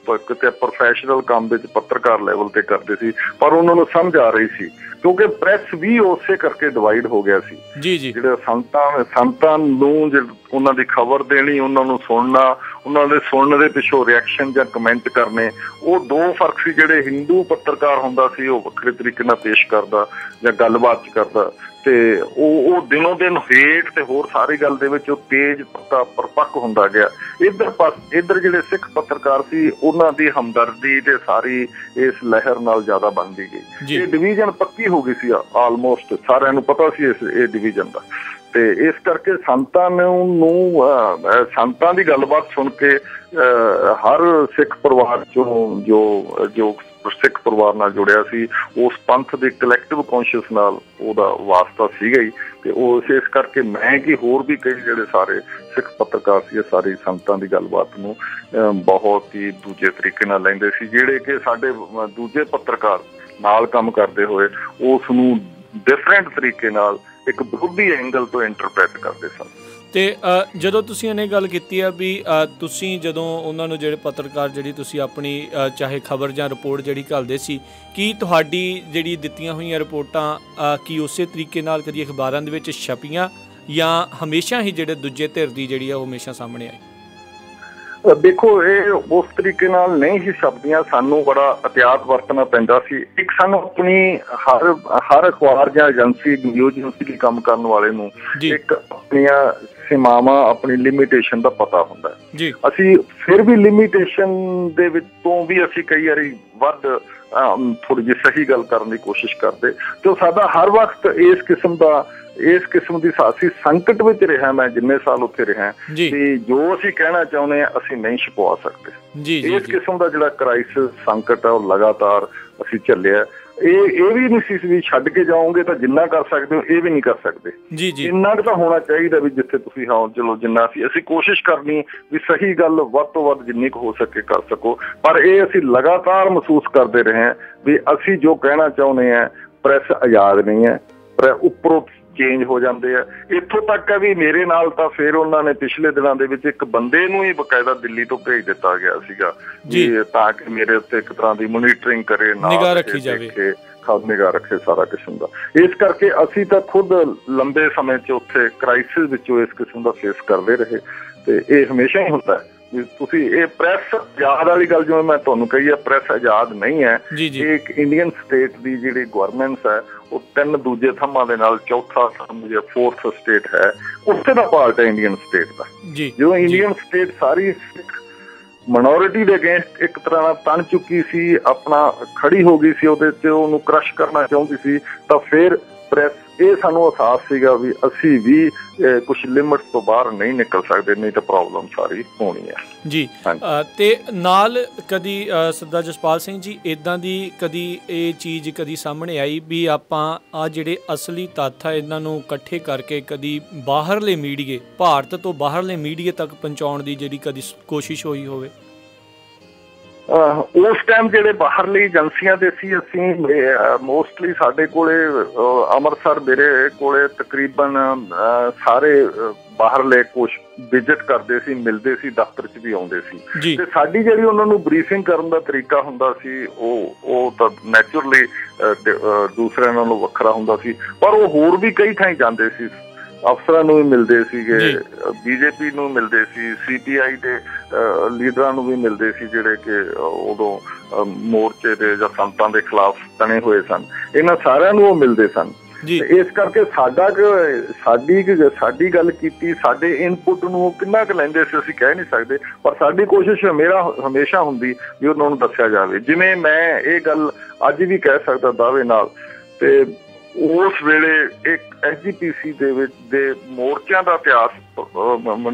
ਕਿਤੇ ਪ੍ਰੋਫੈਸ਼ਨਲ ਕੰਮ ਵਿੱਚ ਪੱਤਰਕਾਰ ਲੈਵਲ ਤੇ ਕਰਦੇ ਸੀ, ਪਰ ਉਹਨਾਂ ਨੂੰ ਸਮਝ ਆ ਰਹੀ ਸੀ ਕਿਉਂਕਿ ਪ੍ਰੈਸ ਵੀ ਉਸੇ ਕਰਕੇ ਡਿਵਾਈਡ ਹੋ ਗਿਆ ਸੀ। ਜਿਹੜੇ ਸੰਤਾਂ ਨੂੰ ਉਹਨਾਂ ਦੀ ਖਬਰ ਦੇਣੀ, ਉਹਨਾਂ ਨੂੰ ਸੁਣਨਾ, ਉਹਨਾਂ ਦੇ ਸੁਣਨ ਦੇ ਪਿੱਛੋਂ ਰਿਐਕਸ਼ਨ ਜਾਂ ਕਮੈਂਟ ਕਰਨੇ, ਉਹ ਦੋ ਫਰਕ ਸੀ। ਜਿਹੜੇ ਹਿੰਦੂ ਪੱਤਰਕਾਰ ਹੁੰਦਾ ਸੀ ਉਹ ਵੱਖਰੇ ਤਰੀਕੇ ਨਾਲ ਪੇਸ਼ ਕਰਦਾ ਜਾਂ ਗੱਲਬਾਤ ਕਰਦਾ, ਤੇ ਉਹ ਦਿਨੋਂ ਦਿਨ ਹੇਠ ਤੇ ਹੋਰ ਸਾਰੀ ਗੱਲ ਦੇ ਵਿੱਚ ਉਹ ਤੇਜ਼ ਪਰਪੱਕ ਹੁੰਦਾ ਗਿਆ। ਇੱਧਰ ਜਿਹੜੇ ਸਿੱਖ ਪੱਤਰਕਾਰ ਸੀ ਉਹਨਾਂ ਦੀ ਹਮਦਰਦੀ ਤੇ ਸਾਰੀ ਇਸ ਲਹਿਰ ਨਾਲ ਜ਼ਿਆਦਾ ਬਣਦੀ ਗਈ। ਇਹ ਡਿਵੀਜ਼ਨ ਪੱਕੀ ਹੋ ਗਈ ਸੀ, ਆਲਮੋਸਟ ਸਾਰਿਆਂ ਨੂੰ ਪਤਾ ਸੀ ਇਹ ਡਿਵੀਜ਼ਨ ਦਾ। ਤੇ ਇਸ ਕਰਕੇ ਸੰਤਾਂ ਦੀ ਗੱਲਬਾਤ ਸੁਣ ਕੇ ਹਰ ਸਿੱਖ ਪਰਿਵਾਰ ਚੋਂ ਜੋ ਸਿੱਖ ਪਰਿਵਾਰ ਨਾਲ ਜੁੜਿਆ ਸੀ ਉਸ ਪੰਥ ਦੇ ਕਲੈਕਟਿਵ ਕੌਨਸ਼ੀਅਸ ਨਾਲ ਉਹਦਾ ਵਾਸਤਾ ਸੀਗਾ ਹੀ। ਤੇ ਉਹ ਇਸ ਕਰਕੇ ਮੈਂ ਕਿ ਹੋਰ ਵੀ ਕਈ ਜਿਹੜੇ ਸਾਰੇ ਸਿੱਖ ਪੱਤਰਕਾਰ ਸੀ ਸਾਰੀ ਸੰਤਾਂ ਦੀ ਗੱਲਬਾਤ ਨੂੰ ਬਹੁਤ ਹੀ ਦੂਜੇ ਤਰੀਕੇ ਨਾਲ ਲੈਂਦੇ ਸੀ, ਜਿਹੜੇ ਕਿ ਸਾਡੇ ਦੂਜੇ ਪੱਤਰਕਾਰ ਨਾਲ ਕੰਮ ਕਰਦੇ ਹੋਏ ਉਸ ਨੂੰ ਡਿਫਰੈਂਟ ਤਰੀਕੇ ਨਾਲ ਇੱਕ ਵਿਰੋਧੀ ਐਂਗਲ ਤੋਂ ਇੰਟਰਪ੍ਰੈਟ ਕਰਦੇ ਸਨ। ਤੇ ਜਦੋਂ ਤੁਸੀਂ ਇਹਨੇ ਗੱਲ ਕੀਤੀ ਆ ਵੀ ਤੁਸੀਂ ਜਦੋਂ ਉਹਨਾਂ ਨੂੰ ਜਿਹੜੇ ਪੱਤਰਕਾਰ ਜਿਹੜੀ ਤੁਸੀਂ ਆਪਣੀ ਚਾਹੇ ਖਬਰ ਜਾਂ ਰਿਪੋਰਟ ਜਿਹੜੀ ਘੱਲਦੇ ਸੀ, ਕੀ ਤੁਹਾਡੀ ਜਿਹੜੀ ਦਿੱਤੀਆਂ ਹੋਈਆਂ ਰਿਪੋਰਟਾਂ ਕੀ ਉਸੇ ਤਰੀਕੇ ਨਾਲ ਕਦੀ ਅਖਬਾਰਾਂ ਦੇ ਵਿੱਚ ਛਪੀਆਂ ਜਾਂ ਹਮੇਸ਼ਾ ਹੀ ਜਿਹੜੇ ਦੂਜੇ ਧਿਰ ਦੀ ਜਿਹੜੀ ਆ ਉਹ ਹਮੇਸ਼ਾ ਸਾਹਮਣੇ ਆਈ? ਦੇਖੋ, ਇਹ ਉਸ ਤਰੀਕੇ ਨਾਲ ਨਹੀਂ ਸੀ ਛਪਦੀਆਂ, ਸਾਨੂੰ ਬੜਾ ਅਹਿਤਿਆਤ ਵਰਤਣਾ ਪੈਂਦਾ ਸੀ। ਇੱਕ ਸਾਨੂੰ ਆਪਣੀ ਹਰ ਅਖਬਾਰ ਜਾਂ ਏਜੰਸੀ ਨਿਊਜ਼ ਏਜੰਸੀ ਕੰਮ ਕਰਨ ਵਾਲੇ ਨੂੰ ਇੱਕ ਆਪਣੀਆਂ ਸੀਮਾਵਾਂ, ਆਪਣੀ ਲਿਮਿਟੇਸ਼ਨ ਦਾ ਪਤਾ ਹੁੰਦਾ ਹੈ। ਅਸੀਂ ਫਿਰ ਵੀ ਲਿਮਿਟੇਸ਼ਨ ਦੇ ਵਿੱਚੋਂ ਵੀ ਅਸੀਂ ਕਈ ਵਾਰੀ ਵੱਧ ਥੋੜ੍ਹੀ ਜਿਹੀ ਸਹੀ ਗੱਲ ਕਰਨ ਦੀ ਕੋਸ਼ਿਸ਼ ਕਰਦੇ, ਤੇ ਸਾਡਾ ਹਰ ਵਕਤ ਇਸ ਕਿਸਮ ਦੀ ਅਸੀਂ ਸੰਕਟ ਵਿੱਚ ਰਿਹਾ। ਮੈਂ ਜਿੰਨੇ ਸਾਲ ਉੱਥੇ ਰਿਹਾ ਤੇ ਜੋ ਅਸੀਂ ਕਹਿਣਾ ਚਾਹੁੰਦੇ ਹਾਂ ਅਸੀਂ ਨਹੀਂ ਛੁਪਾ ਸਕਦੇ। ਇਸ ਕਿਸਮ ਦਾ ਜਿਹੜਾ ਕ੍ਰਾਈਸਿਸ ਸੰਕਟ ਹੈ ਉਹ ਲਗਾਤਾਰ ਅਸੀਂ ਝੱਲਿਆ। ਇਹ ਵੀ ਨਹੀਂ ਸੀ ਵੀ ਛੱਡ ਕੇ ਜਾਓਗੇ ਤਾਂ ਜਿੰਨਾ ਕਰ ਸਕਦੇ ਹੋ ਇਹ ਵੀ ਨਹੀਂ ਕਰ ਸਕਦੇ। ਇੰਨਾ ਕੁ ਤਾਂ ਹੋਣਾ ਚਾਹੀਦਾ ਵੀ ਜਿੱਥੇ ਤੁਸੀਂ ਚਲੋ ਜਿੰਨਾ ਅਸੀਂ ਕੋਸ਼ਿਸ਼ ਕਰਨੀ ਵੀ ਸਹੀ ਗੱਲ ਵੱਧ ਤੋਂ ਵੱਧ ਜਿੰਨੀ ਕੁ ਹੋ ਸਕੇ ਕਰ ਸਕੋ। ਪਰ ਇਹ ਅਸੀਂ ਲਗਾਤਾਰ ਮਹਿਸੂਸ ਕਰਦੇ ਰਹੇ ਹਾਂ ਵੀ ਅਸੀਂ ਜੋ ਕਹਿਣਾ ਚਾਹੁੰਦੇ ਹਾਂ ਪ੍ਰੈਸ ਆਜ਼ਾਦ ਨਹੀਂ ਹੈ, ਉੱਪਰੋਂ ਚੇਂਜ ਹੋ ਜਾਂਦੇ ਆ। ਇੱਥੋਂ ਤੱਕ ਹੈ ਵੀ ਮੇਰੇ ਨਾਲ ਤਾਂ ਫਿਰ ਉਹਨਾਂ ਨੇ ਪਿਛਲੇ ਦਿਨਾਂ ਦੇ ਵਿੱਚ ਇੱਕ ਬੰਦੇ ਨੂੰ ਹੀ ਬਕਾਇਦਾ ਦਿੱਲੀ ਤੋਂ ਭੇਜ ਦਿੱਤਾ ਗਿਆ ਸੀਗਾ ਤਾਂ ਕਿ ਮੇਰੇ ਉੱਤੇ ਇੱਕ ਤਰ੍ਹਾਂ ਦੀ ਮੋਨੀਟਰਿੰਗ ਕਰੇ, ਨਿਗਾਹ ਰੱਖੀ ਜਾਵੇ, ਨਿਗਾਹ ਰੱਖੇ ਸਾਰਾ ਕਿਸਮ ਦਾ। ਇਸ ਕਰਕੇ ਅਸੀਂ ਤਾਂ ਖੁਦ ਲੰਬੇ ਸਮੇਂ 'ਚ ਉੱਥੇ ਕ੍ਰਾਈਸਿਸ ਵਿੱਚੋਂ ਇਸ ਕਿਸਮ ਦਾ ਫੇਸ ਕਰਦੇ ਰਹੇ ਤੇ ਇਹ ਹਮੇਸ਼ਾ ਹੀ ਹੁੰਦਾ ਹੈ। ਤੁਸੀਂ ਇਹ ਪ੍ਰੈਸ ਆਜ਼ਾਦ ਵਾਲੀ ਗੱਲ ਜਿਵੇਂ ਮੈਂ ਤੁਹਾਨੂੰ ਕਹੀ ਹੈ, ਪ੍ਰੈਸ ਆਜ਼ਾਦ ਨਹੀਂ ਹੈ। ਇਹ ਇੱਕ ਇੰਡੀਅਨ ਸਟੇਟ ਦੀ ਜਿਹੜੀ ਗਵਰਨਮੈਂਸ ਹੈ ਉਹ 3 ਦੂਜੇ ਥੰਮਾਂ ਦੇ ਨਾਲ ਚੌਥਾ ਥੰਮ ਜਾਂ 4th ਸਟੇਟ ਹੈ, ਉਸੇ ਦਾ ਪਾਰਟ ਹੈ ਇੰਡੀਅਨ ਸਟੇਟ ਦਾ। ਜਦੋਂ ਇੰਡੀਅਨ ਸਟੇਟ ਸਾਰੀ ਮਨੋਰਿਟੀ ਦੇ ਅਗੇਂਸਟ ਇੱਕ ਤਰ੍ਹਾਂ ਨਾਲ ਤਣ ਚੁੱਕੀ ਸੀ, ਆਪਣਾ ਖੜੀ ਹੋ ਗਈ ਸੀ, ਉਹਦੇ 'ਚ ਉਹਨੂੰ ਕ੍ਰਸ਼ ਕਰਨਾ ਚਾਹੁੰਦੀ ਸੀ, ਤਾਂ ਫਿਰ ਪ੍ਰੈਸ ਇਹ ਸਾਨੂੰ ਅਹਿਸਾਸ ਸੀਗਾ ਵੀ ਅਸੀਂ ਵੀ ਕੁਛ ਲਿਮਿਟ ਤੋਂ ਬਾਹਰ ਨਹੀਂ ਨਿਕਲ ਸਕਦੇ, ਨਹੀਂ ਤਾਂ ਪ੍ਰੋਬਲਮ ਸਾਰੀ ਹੋਣੀ ਹੈ ਜੀ। ਤੇ ਨਾਲ ਕਦੀ ਸਰਦਾਰ ਜਸਪਾਲ ਸਿੰਘ ਜੀ ਇੱਦਾਂ ਦੀ ਕਦੀ ਇਹ ਚੀਜ਼ ਕਦੀ ਸਾਹਮਣੇ ਆਈ ਵੀ ਆਪਾਂ ਆ ਜਿਹੜੇ ਅਸਲੀ ਤੱਥ ਆ ਇਹਨਾਂ ਨੂੰ ਇਕੱਠੇ ਕਰਕੇ ਕਦੀ ਬਾਹਰਲੇ ਮੀਡੀਏ, ਭਾਰਤ ਤੋਂ ਬਾਹਰਲੇ ਮੀਡੀਏ ਤੱਕ ਪਹੁੰਚਾਉਣ ਦੀ ਜਿਹੜੀ ਕਦੀ ਕੋਸ਼ਿਸ਼ ਹੋਈ ਹੋਵੇ? ਉਸ ਟਾਈਮ ਜਿਹੜੇ ਬਾਹਰਲੀ ਏਜੰਸੀਆਂ ਦੇ ਸੀ, ਅਸੀਂ ਮੋਸਟਲੀ ਸਾਡੇ ਕੋਲੇ ਅੰਮ੍ਰਿਤਸਰ ਮੇਰੇ ਕੋਲੇ ਤਕਰੀਬਨ ਸਾਰੇ ਬਾਹਰਲੇ ਕੁਛ ਵਿਜ਼ਿਟ ਕਰਦੇ ਸੀ, ਮਿਲਦੇ ਸੀ, ਦਫ਼ਤਰ 'ਚ ਵੀ ਆਉਂਦੇ ਸੀ। ਤੇ ਸਾਡੀ ਜਿਹੜੀ ਉਹਨਾਂ ਨੂੰ ਬਰੀਫਿੰਗ ਕਰਨ ਦਾ ਤਰੀਕਾ ਹੁੰਦਾ ਸੀ ਉਹ ਤਾਂ ਨੈਚੁਰਲੀ ਦੂਸਰਿਆਂ ਨਾਲੋਂ ਵੱਖਰਾ ਹੁੰਦਾ ਸੀ। ਪਰ ਉਹ ਹੋਰ ਵੀ ਕਈ ਥਾਈਂ ਜਾਂਦੇ ਸੀ, ਅਫਸਰਾਂ ਨੂੰ ਵੀ ਮਿਲਦੇ ਸੀਗੇ, BJP ਨੂੰ ਮਿਲਦੇ ਸੀ, CPI ਦੇ ਲੀਡਰਾਂ ਨੂੰ ਵੀ ਮਿਲਦੇ ਸੀ ਜਿਹੜੇ ਕਿ ਉਦੋਂ ਮੋਰਚੇ ਦੇ ਜਾਂ ਸੰਤਾਂ ਦੇ ਖਿਲਾਫ ਤਣੇ ਹੋਏ ਸਨ। ਇਹਨਾਂ ਸਾਰਿਆਂ ਨੂੰ ਉਹ ਮਿਲਦੇ ਸਨ। ਇਸ ਕਰਕੇ ਸਾਡੀ ਗੱਲ ਕੀਤੀ, ਸਾਡੇ ਇਨਪੁਟ ਨੂੰ ਉਹ ਕਿੰਨਾ ਕੁ ਲੈਂਦੇ ਸੀ ਅਸੀਂ ਕਹਿ ਨਹੀਂ ਸਕਦੇ, ਪਰ ਸਾਡੀ ਕੋਸ਼ਿਸ਼ ਹਮੇਸ਼ਾ ਹੁੰਦੀ ਵੀ ਉਹਨਾਂ ਨੂੰ ਦੱਸਿਆ ਜਾਵੇ। ਜਿਵੇਂ ਮੈਂ ਇਹ ਗੱਲ ਅੱਜ ਵੀ ਕਹਿ ਸਕਦਾ ਦਾਅਵੇ ਨਾਲ, ਤੇ ਉਸ ਵੇਲੇ ਇੱਕ SGPC ਦੇ ਵਿੱਚ ਦੇ ਮੋਰਚਿਆਂ ਦਾ ਇਤਿਹਾਸ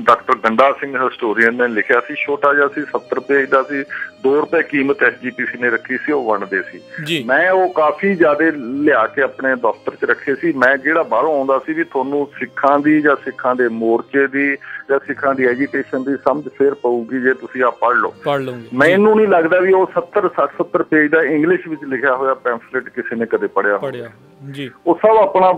ਡਾਕਟਰ ਗੰਡਾ ਸਿੰਘ ਹਿਸਟੋਰੀਅਨ ਨੇ ਲਿਖਿਆ ਸੀ। ਛੋਟਾ ਜਿਹਾ ਸੀ, 70 ਪੇਜ ਦਾ ਸੀ, 2 ਰੁਪਏ ਕੀਮਤ SGPC ਨੇ ਰੱਖੀ ਸੀ, ਉਹ ਵੰਡਦੇ ਸੀ। ਮੈਂ ਉਹ ਕਾਫੀ ਜ਼ਿਆਦਾ ਲਿਆ ਕੇ ਆਪਣੇ ਦਫ਼ਤਰ 'ਚ ਰੱਖੇ ਸੀ। ਮੈਂ ਜਿਹੜਾ ਬਾਹਰੋਂ ਆਉਂਦਾ ਸੀ ਵੀ ਤੁਹਾਨੂੰ ਸਿੱਖਾਂ ਦੀ ਜਾਂ ਸਿੱਖਾਂ ਦੇ ਮੋਰਚੇ ਦੀ ਜਾਂ ਸਿੱਖਾਂ ਦੀ ਐਜੀਟੇਸ਼ਨ ਦੀ ਸਮਝ ਫਿਰ ਪਊਗੀ ਜੇ ਤੁਸੀਂ ਆ ਪੜ੍ਹ ਲਓ। ਮੈਨੂੰ ਨਹੀਂ ਲੱਗਦਾ ਵੀ ਉਹ 70 ਪੇਜ ਦਾ ਇੰਗਲਿਸ਼ ਵਿੱਚ ਲਿਖਿਆ ਹੋਇਆ ਪੈਂਫਲੇਟ ਕਿਸੇ ਨੇ ਕਦੇ ਪੜ੍ਹਿਆ। ਉਹ ਸਭ ਆਪਣਾ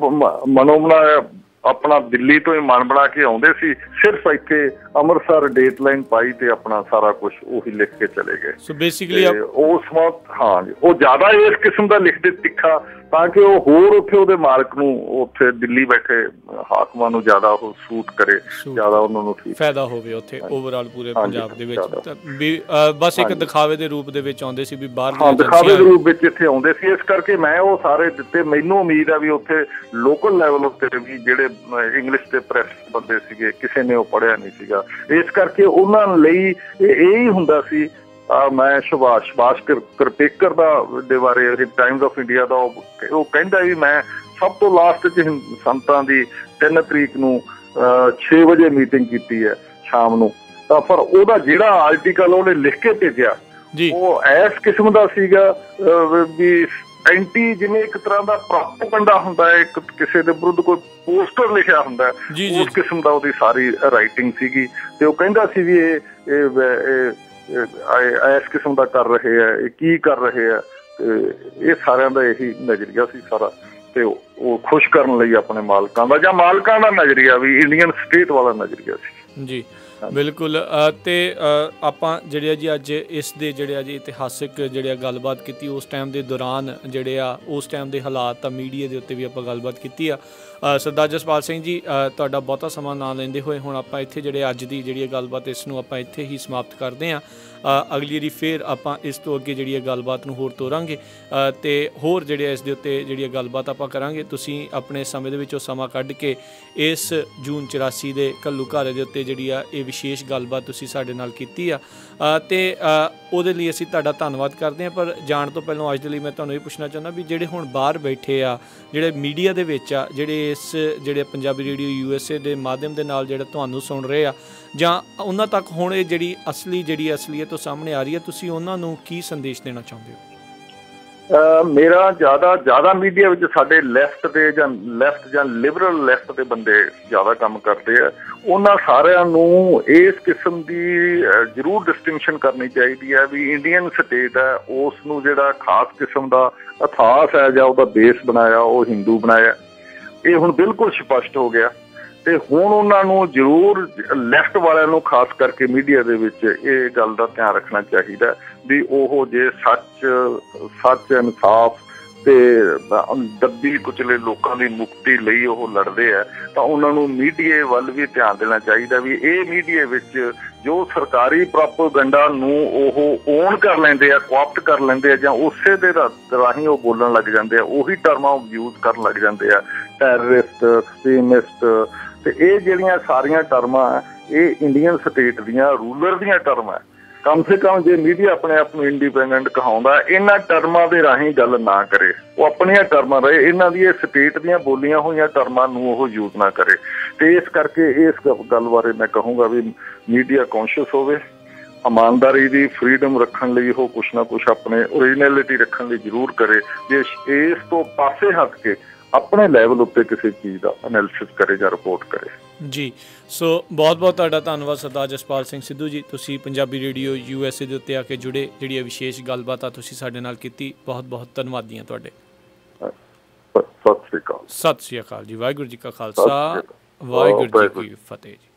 ਮਨੋ ਬਣਾਇਆ, ਆਪਣਾ ਦਿੱਲੀ ਤੋਂ ਹੀ ਮਨ ਬਣਾ ਕੇ ਆਉਂਦੇ ਸੀ, ਸਿਰਫ ਇੱਥੇ ਅੰਮ੍ਰਿਤਸਰ ਡੇਟ ਲਾਈਨ ਪਾਈ ਤੇ ਆਪਣਾ ਸਾਰਾ ਕੁਛ ਉਹੀ ਲਿਖ ਕੇ ਚਲੇ ਗਏ। ਸੋ ਬੇਸਿਕਲੀ ਉਸ ਵਕਤ ਉਹ ਜ਼ਿਆਦਾ ਇਸ ਕਿਸਮ ਦਾ ਲਿਖਦੇ ਤਿੱਖਾ, ਤਾਂ ਕਿ ਉਹ ਹੋਰ ਉੱਥੇ ਉਹਦੇ ਮਾਲਕ ਨੂੰ, ਉੱਥੇ ਦਿੱਲੀ ਬੈਠੇ ਹਾਕਮਾਂ ਨੂੰ ਜ਼ਿਆਦਾ ਉਹ ਸੂਟ ਕਰੇ, ਜ਼ਿਆਦਾ ਉਹਨਾਂ ਨੂੰ ਫਾਇਦਾ ਹੋਵੇ ਉੱਥੇ ਓਵਰਆਲ ਪੂਰੇ ਪੰਜਾਬ ਦੇ ਵਿੱਚ। ਵੀ ਬਸ ਇੱਕ ਦਿਖਾਵੇ ਦੇ ਰੂਪ ਦੇ ਵਿੱਚ ਆਉਂਦੇ ਸੀ, ਵੀ ਬਾਹਰ ਦਿਖਾਵੇ ਦੇ ਰੂਪ ਵਿੱਚ ਇੱਥੇ ਆਉਂਦੇ ਸੀ। ਇਸ ਕਰਕੇ ਮੈਂ ਉਹ ਸਾਰੇ ਦਿੱਤੇ। ਮੈਨੂੰ ਉਮੀਦ ਆ ਵੀ ਉੱਥੇ ਲੋਕਲ ਲੈਵਲ ਉੱਤੇ ਵੀ ਜਿਹੜੇ ਇੰਗਲਿਸ਼ ਦੇ ਪ੍ਰੈਸ ਬੰਦੇ ਸੀਗੇ, ਕਿਸੇ ਨੇ ਉਹ ਪੜ੍ਹਿਆ ਨਹੀਂ ਸੀਗਾ। ਇਸ ਕਰਕੇ ਉਹਨਾਂ ਲਈ ਇਹ ਹੀ ਹੁੰਦਾ ਸੀ। ਮੈਂ ਸੁਭਾਸ਼ ਕਰਪੇਕਰ ਦੇ ਬਾਰੇ ਟਾਈਮਜ਼ ਆਫ ਇੰਡੀਆ ਦਾ ਉਹ ਕਹਿੰਦਾ ਵੀ ਮੈਂ ਸਭ ਤੋਂ ਲਾਸਟ 'ਚ ਸੰਤਾਂ ਦੀ 3 ਤਰੀਕ ਨੂੰ 6 ਵਜੇ ਮੀਟਿੰਗ ਕੀਤੀ ਹੈ ਸ਼ਾਮ ਨੂੰ। ਤਾਂ ਪਰ ਉਹਦਾ ਜਿਹੜਾ ਆਰਟੀਕਲ ਉਹਨੇ ਲਿਖ ਕੇ ਭੇਜਿਆ ਉਹ ਇਸ ਕਿਸਮ ਦਾ ਸੀਗਾ ਵੀ ਐਂਟੀ, ਜਿਵੇਂ ਇੱਕ ਤਰ੍ਹਾਂ ਦਾ ਪ੍ਰੋਪਗੈਂਡਾ ਹੁੰਦਾ ਹੈ, ਇੱਕ ਕਿਸੇ ਦੇ ਵਿਰੁੱਧ ਕੋਈ ਪੋਸਟਰ ਲਿਖਿਆ ਹੁੰਦਾ, ਉਸ ਕਿਸਮ ਦਾ ਉਹਦੀ ਸਾਰੀ ਰਾਈਟਿੰਗ ਸੀਗੀ। ਤੇ ਉਹ ਕਹਿੰਦਾ ਸੀ ਵੀ ਇਹ ਇਸ ਕਿਸਮ ਦਾ ਕਰ ਰਹੇ ਹੈ, ਇਹ ਕੀ ਕਰ ਰਹੇ ਹੈ। ਤੇ ਇਹ ਸਾਰਿਆਂ ਦਾ ਇਹੀ ਨਜ਼ਰੀਆ ਸੀ ਸਾਰਾ, ਤੇ ਉਹ ਖੁਸ਼ ਕਰਨ ਲਈ ਆਪਣੇ ਮਾਲਕਾਂ ਦਾ ਜਾਂ ਮਾਲਕਾਂ ਦਾ ਨਜ਼ਰੀਆ ਵੀ ਇੰਡੀਅਨ ਸਟੇਟ ਵਾਲਾ ਨਜ਼ਰੀਆ ਸੀ। ਜੀ ਬਿਲਕੁਲ। ਤੇ ਆਪਾਂ ਜਿਹੜੇ ਜੀ ਅੱਜ ਇਸ ਦੇ ਜਿਹੜੇ ਆ ਜੀ ਇਤਿਹਾਸਿਕ ਜਿਹੜੇ ਗੱਲਬਾਤ ਕੀਤੀ ਉਸ ਟਾਈਮ ਦੇ ਦੌਰਾਨ, ਜਿਹੜੇ ਆ ਉਸ ਟਾਈਮ ਦੇ ਹਾਲਾਤ ਆ ਮੀਡੀਆ ਦੇ ਉੱਤੇ ਵੀ ਆਪਾਂ ਗੱਲਬਾਤ ਕੀਤੀ ਆ। ਸਰਦਾਰ ਜਸਪਾਲ ਸਿੰਘ ਜੀ, ਤੁਹਾਡਾ ਬਹੁਤਾ ਸਮਾਂ ਨਾ ਲੈਂਦੇ ਹੋਏ ਹੁਣ ਆਪਾਂ ਇੱਥੇ ਜਿਹੜੇ ਅੱਜ ਦੀ ਜਿਹੜੀ ਗੱਲਬਾਤ ਇਸ ਨੂੰ ਆਪਾਂ ਇੱਥੇ ਹੀ ਸਮਾਪਤ ਕਰਦੇ ਹਾਂ। ਅਗਲੀ ਵਾਰੀ ਫਿਰ ਆਪਾਂ ਇਸ ਤੋਂ ਅੱਗੇ ਜਿਹੜੀ ਗੱਲਬਾਤ ਨੂੰ ਹੋਰ ਤੋਰਾਂਗੇ ਅਤੇ ਹੋਰ ਜਿਹੜੇ ਇਸ ਦੇ ਉੱਤੇ ਜਿਹੜੀ ਗੱਲਬਾਤ ਆਪਾਂ ਕਰਾਂਗੇ। ਤੁਸੀਂ ਆਪਣੇ ਸਮੇਂ ਦੇ ਵਿੱਚੋਂ ਸਮਾਂ ਕੱਢ ਕੇ ਇਸ ਜੂਨ 84 ਦੇ ਘੱਲੂਘਾਰੇ ਦੇ ਉੱਤੇ ਜਿਹੜੀ ਆ ਇਹ ਵਿਸ਼ੇਸ਼ ਗੱਲਬਾਤ ਤੁਸੀਂ ਸਾਡੇ ਨਾਲ ਕੀਤੀ ਆ, ਅਤੇ ਉਹਦੇ ਲਈ ਅਸੀਂ ਤੁਹਾਡਾ ਧੰਨਵਾਦ ਕਰਦੇ ਹਾਂ। ਪਰ ਜਾਣ ਤੋਂ ਪਹਿਲਾਂ ਅੱਜ ਦੇ ਲਈ ਮੈਂ ਤੁਹਾਨੂੰ ਇਹ ਪੁੱਛਣਾ ਚਾਹੁੰਦਾ ਵੀ ਜਿਹੜੇ ਹੁਣ ਬਾਹਰ ਬੈਠੇ ਆ, ਜਿਹੜੇ ਮੀਡੀਆ ਦੇ ਵਿੱਚ ਆ, ਜਿਹੜੇ ਪੰਜਾਬੀ ਰੇਡੀਓ USA ਦੇ ਮਾਧਿਅਮ ਦੇ ਨਾਲ ਜਿਹੜਾ ਤੁਹਾਨੂੰ ਸੁਣ ਰਹੇ ਆ, ਜਾਂ ਉਹਨਾਂ ਤੱਕ ਹੁਣ ਇਹ ਜਿਹੜੀ ਅਸਲੀਅਤ ਤੋਂ ਸਾਹਮਣੇ ਆ ਰਹੀ ਹੈ, ਤੁਸੀਂ ਉਹਨਾਂ ਨੂੰ ਕੀ ਸੰਦੇਸ਼ ਦੇਣਾ ਚਾਹੁੰਦੇ ਹੋ? ਮੇਰਾ ਜ਼ਿਆਦਾ ਮੀਡੀਆ ਵਿੱਚ ਸਾਡੇ ਲੈਫਟ ਜਾਂ ਲਿਬਰਲ ਲੈਫਟ ਦੇ ਬੰਦੇ ਜ਼ਿਆਦਾ ਕੰਮ ਕਰਦੇ ਆ। ਉਹਨਾਂ ਸਾਰਿਆਂ ਨੂੰ ਇਸ ਕਿਸਮ ਦੀ ਜ਼ਰੂਰ ਡਿਸਟਿੰਕਸ਼ਨ ਕਰਨੀ ਚਾਹੀਦੀ ਹੈ ਵੀ ਇੰਡੀਅਨ ਸਟੇਟ ਹੈ, ਉਸ ਨੂੰ ਜਿਹੜਾ ਖਾਸ ਕਿਸਮ ਦਾ ਇਤਿਹਾਸ ਹੈ ਜਾਂ ਉਹਦਾ ਬੇਸ ਬਣਾਇਆ ਉਹ ਹਿੰਦੂ ਬਣਾਇਆ, ਇਹ ਹੁਣ ਬਿਲਕੁਲ ਸਪਸ਼ਟ ਹੋ ਗਿਆ। ਤੇ ਹੁਣ ਉਹਨਾਂ ਨੂੰ ਜ਼ਰੂਰ ਲੈਫਟ ਵਾਲਿਆਂ ਨੂੰ ਖਾਸ ਕਰਕੇ ਮੀਡੀਆ ਦੇ ਵਿੱਚ ਇਹ ਗੱਲ ਦਾ ਧਿਆਨ ਰੱਖਣਾ ਚਾਹੀਦਾ ਵੀ ਉਹ ਜੇ ਸੱਚ ਇਨਸਾਫ ਤੇ ਦੱਬੀ ਕੁਚਲੇ ਲੋਕਾਂ ਦੀ ਮੁਕਤੀ ਲਈ ਉਹ ਲੜਦੇ ਆ, ਤਾਂ ਉਹਨਾਂ ਨੂੰ ਮੀਡੀਆ ਵੱਲ ਵੀ ਧਿਆਨ ਦੇਣਾ ਚਾਹੀਦਾ ਵੀ ਇਹ ਮੀਡੀਆ ਵਿੱਚ ਜੋ ਸਰਕਾਰੀ ਪ੍ਰੋਪੇਗੈਂਡਾ ਨੂੰ ਉਹ ਓਨ ਕਰ ਲੈਂਦੇ ਆ, ਕੋਆਪਟ ਕਰ ਲੈਂਦੇ ਆ, ਜਾਂ ਉਸੇ ਦੇ ਰਾਹੀਂ ਉਹ ਬੋਲਣ ਲੱਗ ਜਾਂਦੇ ਆ, ਉਹੀ ਟਰਮਾਂ ਯੂਜ਼ ਕਰਨ ਲੱਗ ਜਾਂਦੇ ਆ, ਟੈਰਰਿਸਟ, ਐਕਸਟ੍ਰੀਮਿਸਟ। ਤੇ ਇਹ ਜਿਹੜੀਆਂ ਸਾਰੀਆਂ ਟਰਮਾਂ ਇਹ ਇੰਡੀਅਨ ਸਟੇਟ ਦੀਆਂ ਰੂਲਰ ਦੀਆਂ ਟਰਮਾਂ, ਕਮ ਸੇ ਕਮ ਜੇ ਮੀਡੀਆ ਆਪਣੇ ਆਪ ਨੂੰ ਇੰਡੀਪੈਂਡੈਂਟ ਕਹਾਉਂਦਾ, ਇਹਨਾਂ ਟਰਮਾਂ ਦੇ ਰਾਹੀਂ ਗੱਲ ਨਾ ਕਰੇ, ਉਹ ਆਪਣੀਆਂ ਟਰਮਾਂ ਰਹੇ, ਇਹਨਾਂ ਦੀ ਸਟੇਟ ਦੀਆਂ ਬੋਲੀਆਂ ਹੋਈਆਂ ਟਰਮਾਂ ਨੂੰ ਉਹ ਯੂਜ਼ ਨਾ ਕਰੇ। ਤੇ ਇਸ ਕਰਕੇ ਇਸ ਗੱਲ ਬਾਰੇ ਮੈਂ ਕਹੂੰਗਾ ਵੀ ਮੀਡੀਆ ਕੌਨਸ਼ੀਅਸ ਹੋਵੇ, ਇਮਾਨਦਾਰੀ ਦੀ ਫਰੀਡਮ ਰੱਖਣ ਲਈ ਉਹ ਕੁਛ ਨਾ ਕੁਛ ਆਪਣੇ ਓਰੀਜਨੈਲਿਟੀ ਰੱਖਣ ਲਈ ਜ਼ਰੂਰ ਕਰੇ। ਜੇ ਇਸ ਤੋਂ ਪਾਸੇ ਹੱਟ ਕੇ ਆਪਣੇ ਲੈਵਲ ਉੱਤੇ ਕਿਸੇ ਚੀਜ਼ ਦਾ ਐਨਾਲਿਸਿਸ ਕਰੇ ਜਾਂ ਰਿਪੋਰਟ ਕਰੇ। ਜੀ, ਸੋ ਬਹੁਤ ਬਹੁਤ ਤੁਹਾਡਾ ਧੰਨਵਾਦ ਸਰਦਾਰ ਜਸਪਾਲ ਸਿੰਘ ਸਿੱਧੂ ਜੀ, ਤੁਸੀਂ ਪੰਜਾਬੀ ਰੇਡੀਓ USA ਦੇ ਉੱਤੇ ਆ ਕੇ ਜੁੜੇ, ਜਿਹੜੀ ਇਹ ਵਿਸ਼ੇਸ਼ ਗੱਲਬਾਤ ਆ ਤੁਸੀਂ ਸਾਡੇ ਨਾਲ ਕੀਤੀ, ਬਹੁਤ ਬਹੁਤ ਧੰਨਵਾਦੀ ਹਾਂ ਤੁਹਾਡੇ। ਸਤਿ ਸ੍ਰੀ ਅਕਾਲ। ਸਤਿ ਸ੍ਰੀ ਅਕਾਲ ਜੀ। ਵਾਹਿਗੁਰੂ ਜੀ ਕਾ ਖਾਲਸਾ, ਵਾਹਿਗੁਰੂ ਜੀ ਕੀ ਫਤਿਹ ਜੀ।